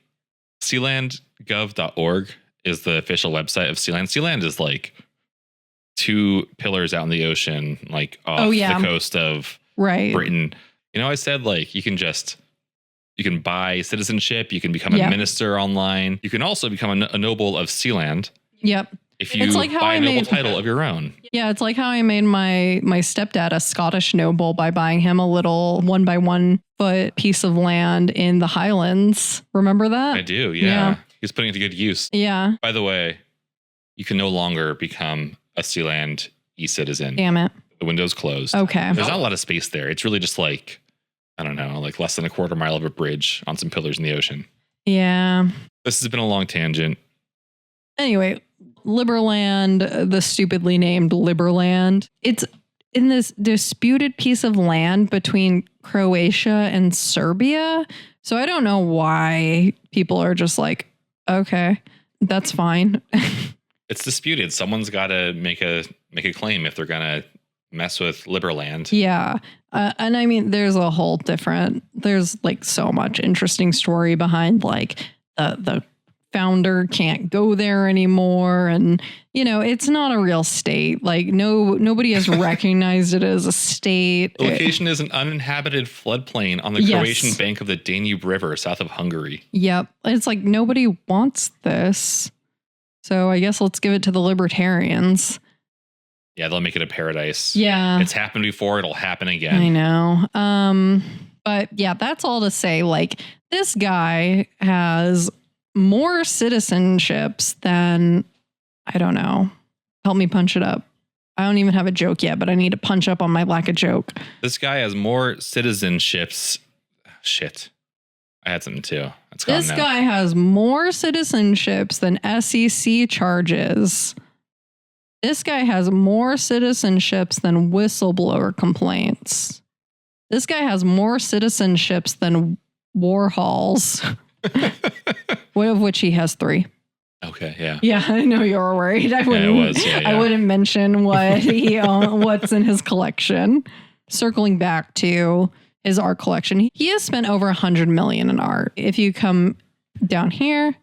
sealandgov.org is the official website of Sealand. Sealand is like 2 pillars out in the ocean, like off the coast of Britain. I said like you can buy citizenship, you can become a minister online, you can also become a noble of Sealand. Yep. If you buy a noble title of your own. Yeah, it's like how I made my stepdad a Scottish noble by buying him a little 1 by 1 foot piece of land in the Highlands. Remember that? I do. Yeah. He's putting it to good use. Yeah. By the way, you can no longer become a Sealand e-citizen. Damn it. The window's closed. Okay. There's not a lot of space there. It's really just like, I don't know, like less than a quarter mile of a bridge on some pillars in the ocean. Yeah. This has been a long tangent. Anyway, Liberland, the stupidly named Liberland. It's in this disputed piece of land between Croatia and Serbia. So I don't know why people are just like, okay, that's fine. It's disputed. Someone's got to make a claim if they're going to mess with Liberland. Yeah. And I mean, there's like so much interesting story behind like the founder can't go there anymore. And, it's not a real state. Like nobody has recognized it as a state. The location is an uninhabited floodplain on the Croatian bank of the Danube River south of Hungary. Yep. It's like nobody wants this. So I guess let's give it to the libertarians. Yeah, they'll make it a paradise. Yeah. It's happened before. It'll happen again. I know. But yeah, that's all to say. Like this guy has more citizenships than, I don't know. Help me punch it up. I don't even have a joke yet, but I need to punch up on my lack of joke. This guy has more citizenships. Shit. I had something too. It's gone This now. guy has more citizenships than SEC charges. This guy has more citizenships than whistleblower complaints. This guy has more citizenships than Warhols, of which he has 3. Okay, yeah. Yeah, I know you were worried. I wouldn't. it was. Yeah, yeah. I wouldn't mention what what's in his collection. Circling back to his art collection, he has spent over $100 million in art. If you come down here,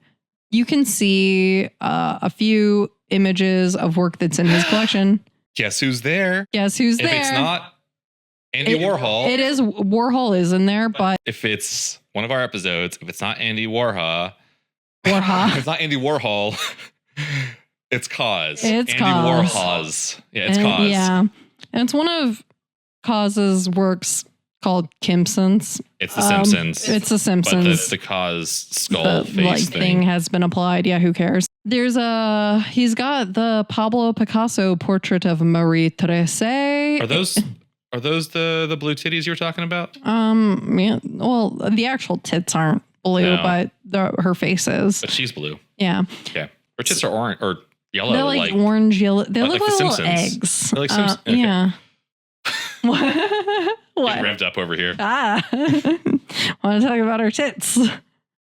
you can see a few images of work that's in his collection. Guess who's there? Guess who's there? If it's not Andy Warhol. It is. Warhol is in there, but if it's one of our episodes, if it's not Andy Warhol, Warhol. it's not Andy Warhol, it's Cause. It's Andy Cause. Warhol's. Yeah, it's Cause. Yeah. And it's one of Cause's works called Kimpsons. It's The Simpsons. It's The Simpsons. But the Cause skull face thing has been applied. Yeah, who cares? He's got the Pablo Picasso portrait of Marie Therese. Are those the blue titties you were talking about? Yeah. Well, the actual tits aren't blue, but her face is. But she's blue. Yeah. Yeah. Her tits are orange or yellow. They're like orange, yellow. They look like little Simpsons. eggs. They're like Simpsons. Okay. Yeah. What? Revved up over here. Want to talk about her tits.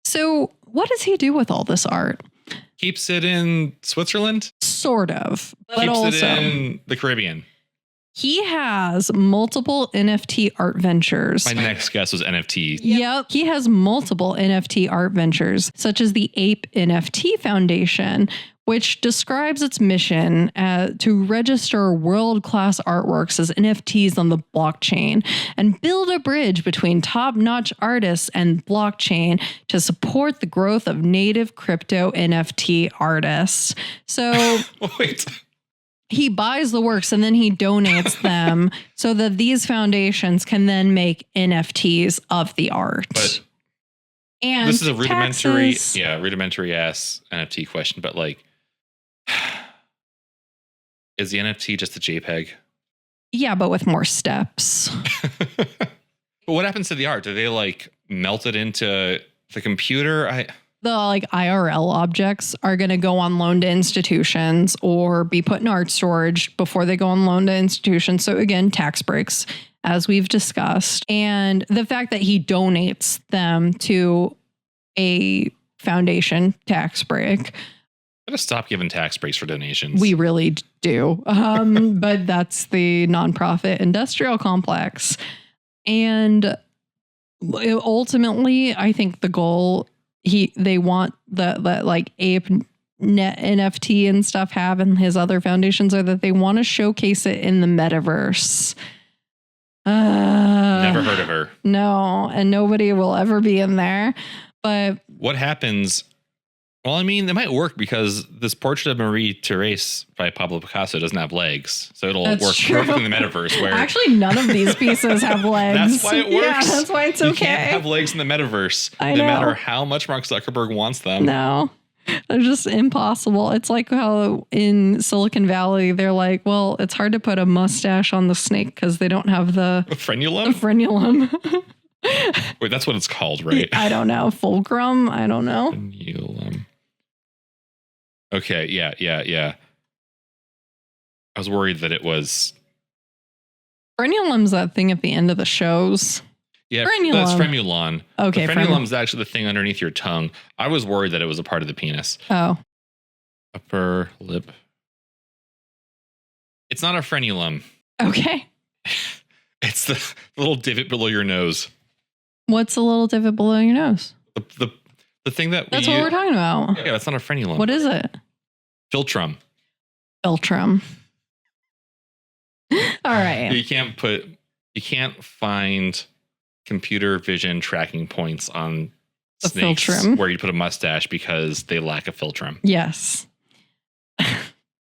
So what does he do with all this art? Keeps it in Switzerland? Sort of. But Keeps also, it in the Caribbean. He has multiple NFT art ventures. My next guess was NFT. Yep. He has multiple NFT art ventures, such as the Ape NFT Foundation, which describes its mission to register world-class artworks as NFTs on the blockchain and build a bridge between top-notch artists and blockchain to support the growth of native crypto NFT artists. So wait. He buys the works and then he donates them so that these foundations can then make NFTs of the art. But and this is a rudimentary ass NFT question, but like, is the NFT just a JPEG? Yeah, but with more steps. But what happens to the art? Do they like melt it into the computer? The like IRL objects are going to go on loan to institutions or be put in art storage before they go on loan to institutions. So again, tax breaks, as we've discussed. And the fact that he donates them to a foundation tax break. Gotta stop giving tax breaks for donations. We really do. But that's the nonprofit industrial complex. And ultimately, I think the goal they want that like Ape Net NFT and stuff have and his other foundations are that they want to showcase it in the metaverse. Never heard of her. No, and nobody will ever be in there. But what happens? Well, I mean, it might work because this portrait of Marie Therese by Pablo Picasso doesn't have legs. So it'll work perfectly in the metaverse where actually none of these pieces have legs. That's why it works. Yeah, that's why it's okay. You can't have legs in the metaverse. I no know. matter how much Mark Zuckerberg wants them. No. They're just impossible. It's like how in Silicon Valley, they're like, well, it's hard to put a mustache on the snake because they don't have the frenulum. Wait, that's what it's called, right? I don't know. Fulcrum? I don't know. Frenulum. Okay, yeah. I was worried that it was... Frenulum's that thing at the end of the shows. Yeah, that's fremulon. Okay, frenulum's actually the thing underneath your tongue. I was worried that it was a part of the penis. Oh. Upper lip. It's not a frenulum. Okay. It's the little divot below your nose. What's the little divot below your nose? The thing that That's what we're talking about. Yeah, that's not a frenulum. What is it? Philtrum. Philtrum. All right. You can't find computer vision tracking points on the snakes philtrum where you put a mustache because they lack a philtrum. Yes.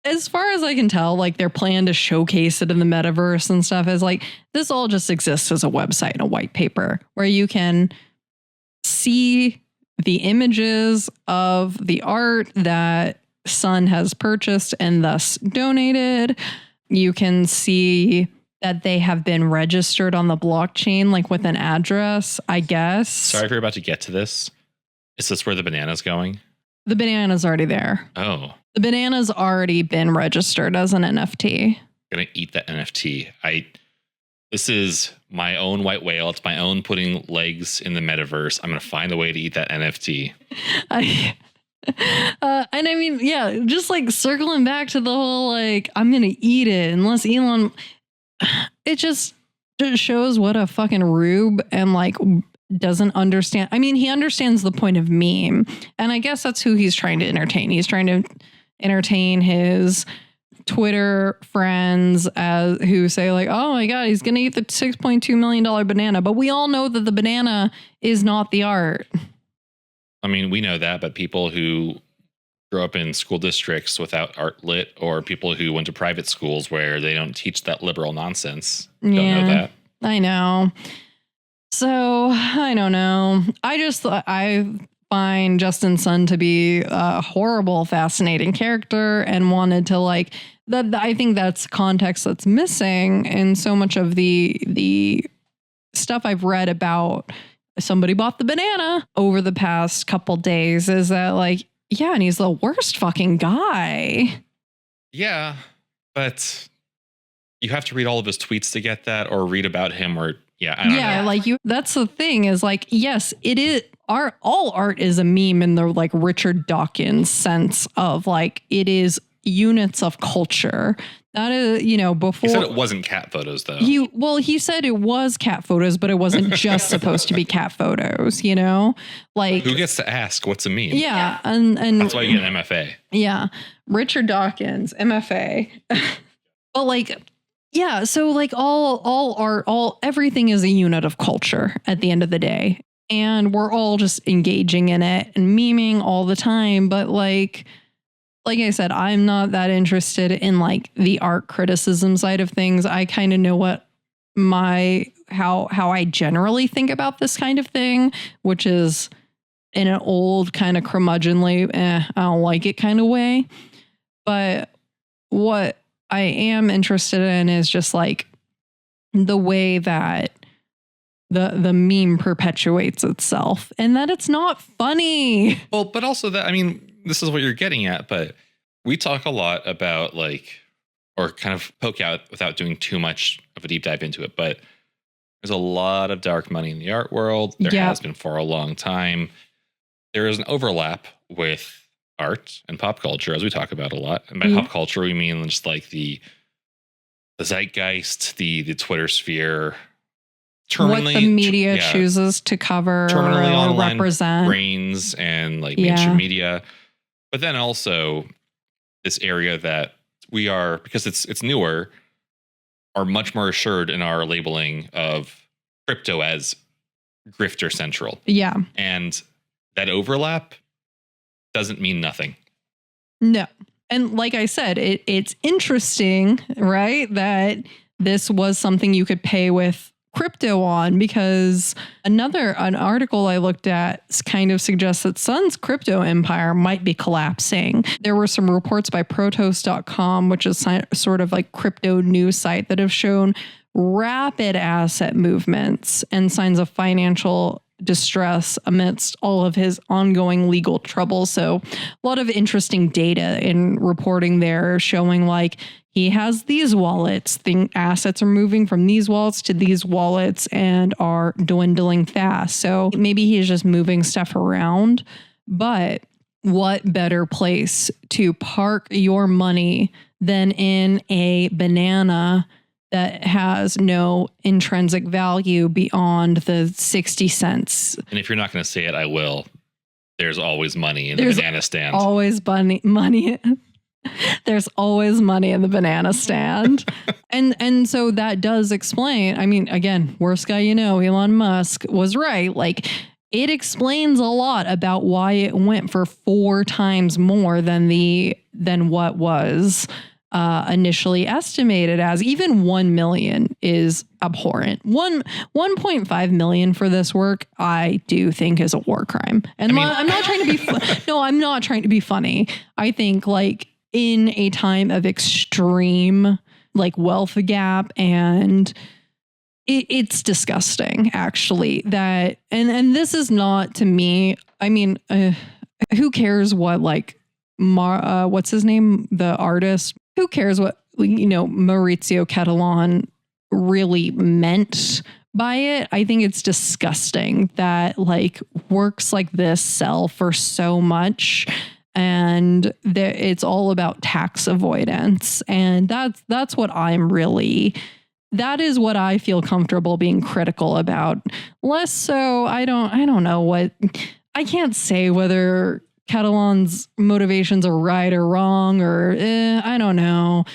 As far as I can tell, like their plan to showcase it in the metaverse and stuff is like, this all just exists as a website and a white paper where you can see the images of the art that Sun has purchased and thus donated. You can see that they have been registered on the blockchain, like with an address, I guess. Sorry if you're about to get to this. Is this where the banana's going? The banana's already there. Oh. The banana's already been registered as an NFT. I'm going to eat that NFT. This is my own white whale. It's my own putting legs in the metaverse. I'm going to find a way to eat that NFT. And I mean, yeah, just like circling back to the whole like, I'm going to eat it unless Elon, it just shows what a fucking rube and like doesn't understand. I mean, he understands the point of meme. And I guess that's who he's trying to entertain. He's trying to entertain his Twitter friends who say like, oh my God, he's going to eat the $6.2 million banana. But we all know that the banana is not the art. I mean, we know that, but people who grew up in school districts without art lit, or people who went to private schools where they don't teach that liberal nonsense, don't know that. I know. So I don't know. I find Justin Sun to be a horrible, fascinating character, and wanted to like that. I think that's context that's missing in so much of the stuff I've read about somebody bought the banana over the past couple days. Is that like, yeah, and he's the worst fucking guy. Yeah, but you have to read all of his tweets to get that, or read about him, or I don't know. Like that's the thing is like, yes, it is all art is a meme in the like Richard Dawkins sense of like, it is units of culture. That is, before. He said it wasn't cat photos though. He said it was cat photos, but it wasn't just supposed to be cat photos, like who gets to ask what's a meme? Yeah. And that's why you get an MFA. Yeah. Richard Dawkins, MFA. But like, yeah, so like all art, everything is a unit of culture at the end of the day. And we're all just engaging in it and memeing all the time. But like I said, I'm not that interested in like the art criticism side of things. I kind of know what how I generally think about this kind of thing, which is in an old kind of curmudgeonly, I don't like it kind of way. But what I am interested in is just like the way that the meme perpetuates itself and that it's not funny. Well, but also that, I mean, this is what you're getting at, but we talk a lot about like, or kind of poke out without doing too much of a deep dive into it, but there's a lot of dark money in the art world. There has been for a long time. There is an overlap with art and pop culture, as we talk about a lot. And by pop culture, we mean just like the zeitgeist, the Twitter sphere, what the media chooses to cover or represent, brains and like mainstream media. But then also this area that we are, because it's newer, are much more assured in our labeling of crypto as grifter central. Yeah. And that overlap doesn't mean nothing. No. And like I said, it's interesting, right, that this was something you could pay with crypto on, because an article I looked at kind of suggests that Sun's crypto empire might be collapsing. There were some reports by protos.com, which is sort of like crypto news site, that have shown rapid asset movements and signs of financial distress amidst all of his ongoing legal troubles. So a lot of interesting data in reporting there showing like he has these wallets, the assets are moving from these wallets to these wallets and are dwindling fast. So maybe he's just moving stuff around, but what better place to park your money than in a banana that has no intrinsic value beyond the 60 cents. And if you're not going to say it, I will. There's always money in the banana stand. Always money. There's always money in the banana stand. and so that does explain, I mean, again, worst guy Elon Musk was right. Like, it explains a lot about why it went for 4 times more than what was initially estimated as. Even 1 million is abhorrent. 1.5 million for this work, I do think, is a war crime. And I'm not trying to be I'm not trying to be funny. I think like in a time of extreme like wealth gap, and it's disgusting actually that, and this is not, to me, I mean, who cares what like what's his name, the artist, who cares what Maurizio Catalan really meant by it? I think it's disgusting that like works like this sell for so much and it's all about tax avoidance. And that's what that is what I feel comfortable being critical about. Less so, I don't know I can't say whether Catalan's motivations are right or wrong, or I don't know.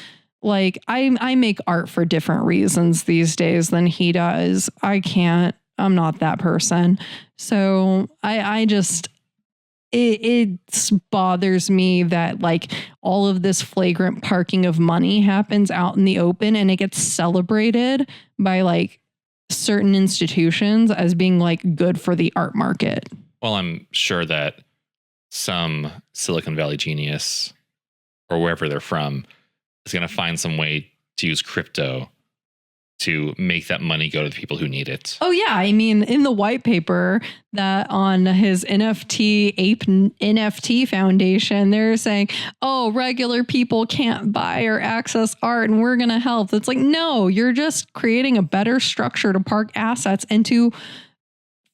Like I make art for different reasons these days than he does. I'm not that person. So I just, it bothers me that like all of this flagrant parking of money happens out in the open and it gets celebrated by like certain institutions as being like good for the art market. Well, I'm sure that some Silicon Valley genius or wherever they're from is going to find some way to use crypto to make that money go to the people who need it. Oh, yeah. I mean, in the white paper that on his Ape NFT Foundation, they're saying, oh, regular people can't buy or access art and we're going to help. It's like, no, you're just creating a better structure to park assets and to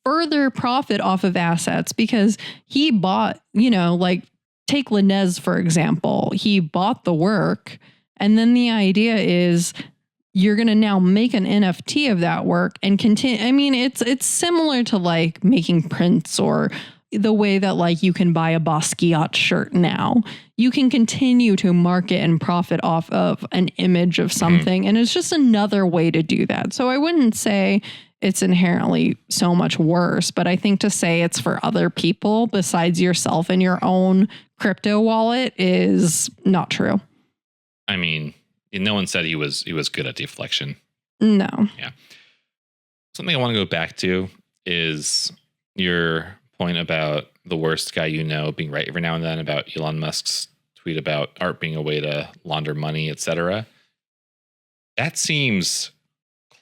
further profit off of assets, because he bought, like take Linez, for example, he bought the work. And then the idea is you're going to now make an NFT of that work and continue. I mean, it's similar to like making prints or the way that like you can buy a Basquiat shirt now. You can continue to market and profit off of an image of something. And it's just another way to do that. So I wouldn't say it's inherently so much worse, but I think to say it's for other people besides yourself and your own crypto wallet is not true. I mean, no one said he was good at deflection. No. Yeah. Something I want to go back to is your point about the worst guy being right every now and then about Elon Musk's tweet about art being a way to launder money, etc. That seems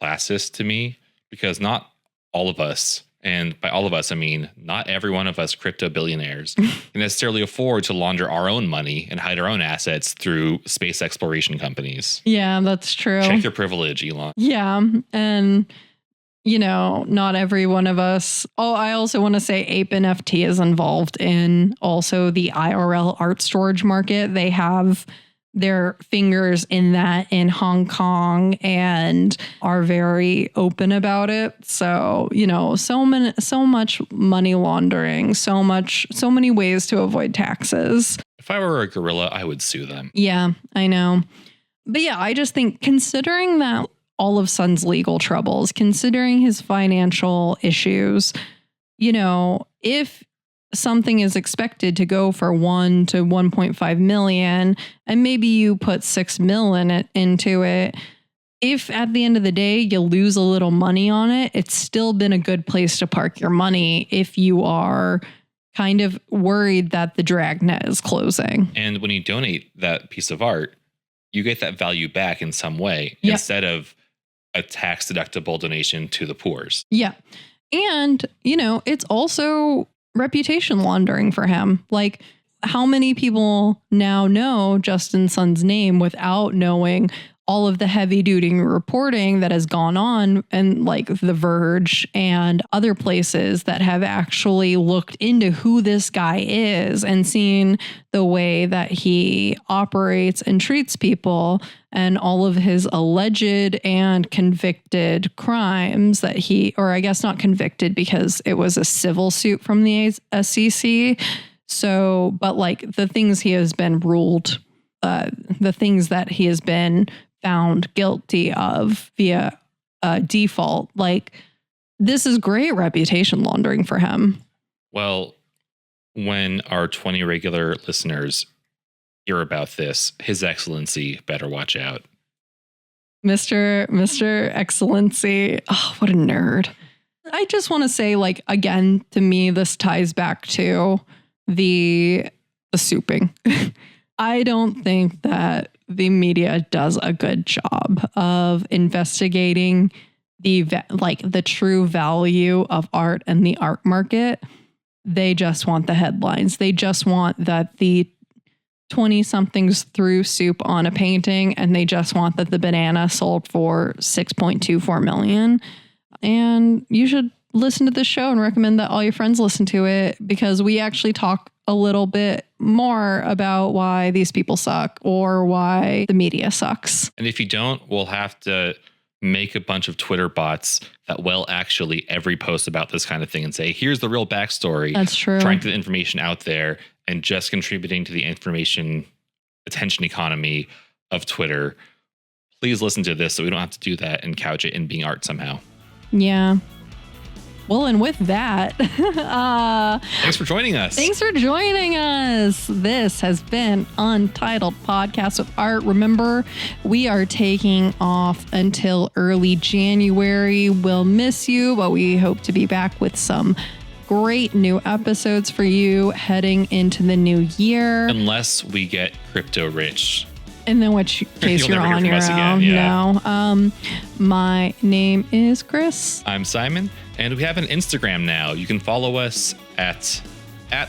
classist to me, because not all of us, and by all of us, I mean not every one of us crypto billionaires can necessarily afford to launder our own money and hide our own assets through space exploration companies. Yeah, that's true. Check your privilege, Elon. Yeah. And, not every one of us. Oh, I also want to say Ape NFT is involved in also the IRL art storage market. They have their fingers in that in Hong Kong and are very open about it. So, so much money laundering, so many ways to avoid taxes. If I were a gorilla, I would sue them. Yeah, I know. But yeah, I just think considering that all of Sun's legal troubles, considering his financial issues, if something is expected to go for 1 to 1.5 million, and maybe you put 6 mil into it. If at the end of the day you lose a little money on it, it's still been a good place to park your money if you are kind of worried that the dragnet is closing. And when you donate that piece of art, you get that value back in some way instead of a tax deductible donation to the poors. Yeah. And, it's also reputation laundering for him. Like, how many people now know Justin Sun's name without knowing all of the heavy duty reporting that has gone on, and like The Verge and other places that have actually looked into who this guy is and seen the way that he operates and treats people and all of his alleged and convicted crimes that or I guess not convicted because it was a civil suit from the SEC. So, but like the things he has been ruled, the things that he has been found guilty of via default, like this is great reputation laundering for him. Well, when our 20 regular listeners hear about this, His Excellency better watch out. Mr. Excellency. Oh, what a nerd. I just want to say, like, again, to me, this ties back to the souping. I don't think that the media does a good job of investigating the true value of art and the art market. They just want the headlines. They just want that the 20-somethings threw soup on a painting, and they just want that the banana sold for $6.24 million. And you should listen to this show and recommend that all your friends listen to it, because we actually talk a little bit more about why these people suck or why the media sucks. And if you don't, we'll have to make a bunch of Twitter bots that will actually every post about this kind of thing and say, here's the real backstory. That's true. Trying to get the information out there and just contributing to the information attention economy of Twitter. Please listen to this so we don't have to do that and couch it in being art somehow. Yeah. Well, and with that, thanks for joining us. Thanks for joining us. This has been Untitled Podcast with Art. Remember, we are taking off until early January. We'll miss you, but we hope to be back with some great new episodes for you heading into the new year. Unless we get crypto rich. And then which case you're on your own. Again, yeah. No. My name is Chris. I'm Simon. And we have an Instagram now. You can follow us at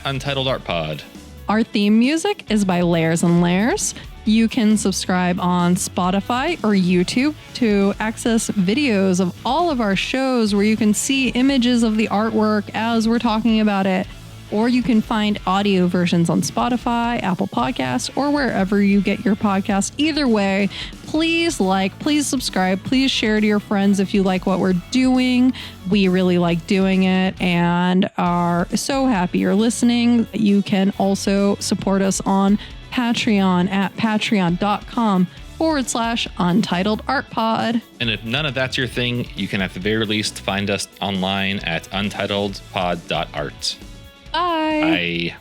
Untitled Art Pod. Our theme music is by Layers and Layers. You can subscribe on Spotify or YouTube to access videos of all of our shows where you can see images of the artwork as we're talking about it. Or you can find audio versions on Spotify, Apple Podcasts, or wherever you get your podcast. Either way, please please subscribe, please share to your friends if you like what we're doing. We really like doing it and are so happy you're listening. You can also support us on Patreon at patreon.com/Untitled Art Pod. And if none of that's your thing, you can at the very least find us online at untitledpod.art. Bye. Bye.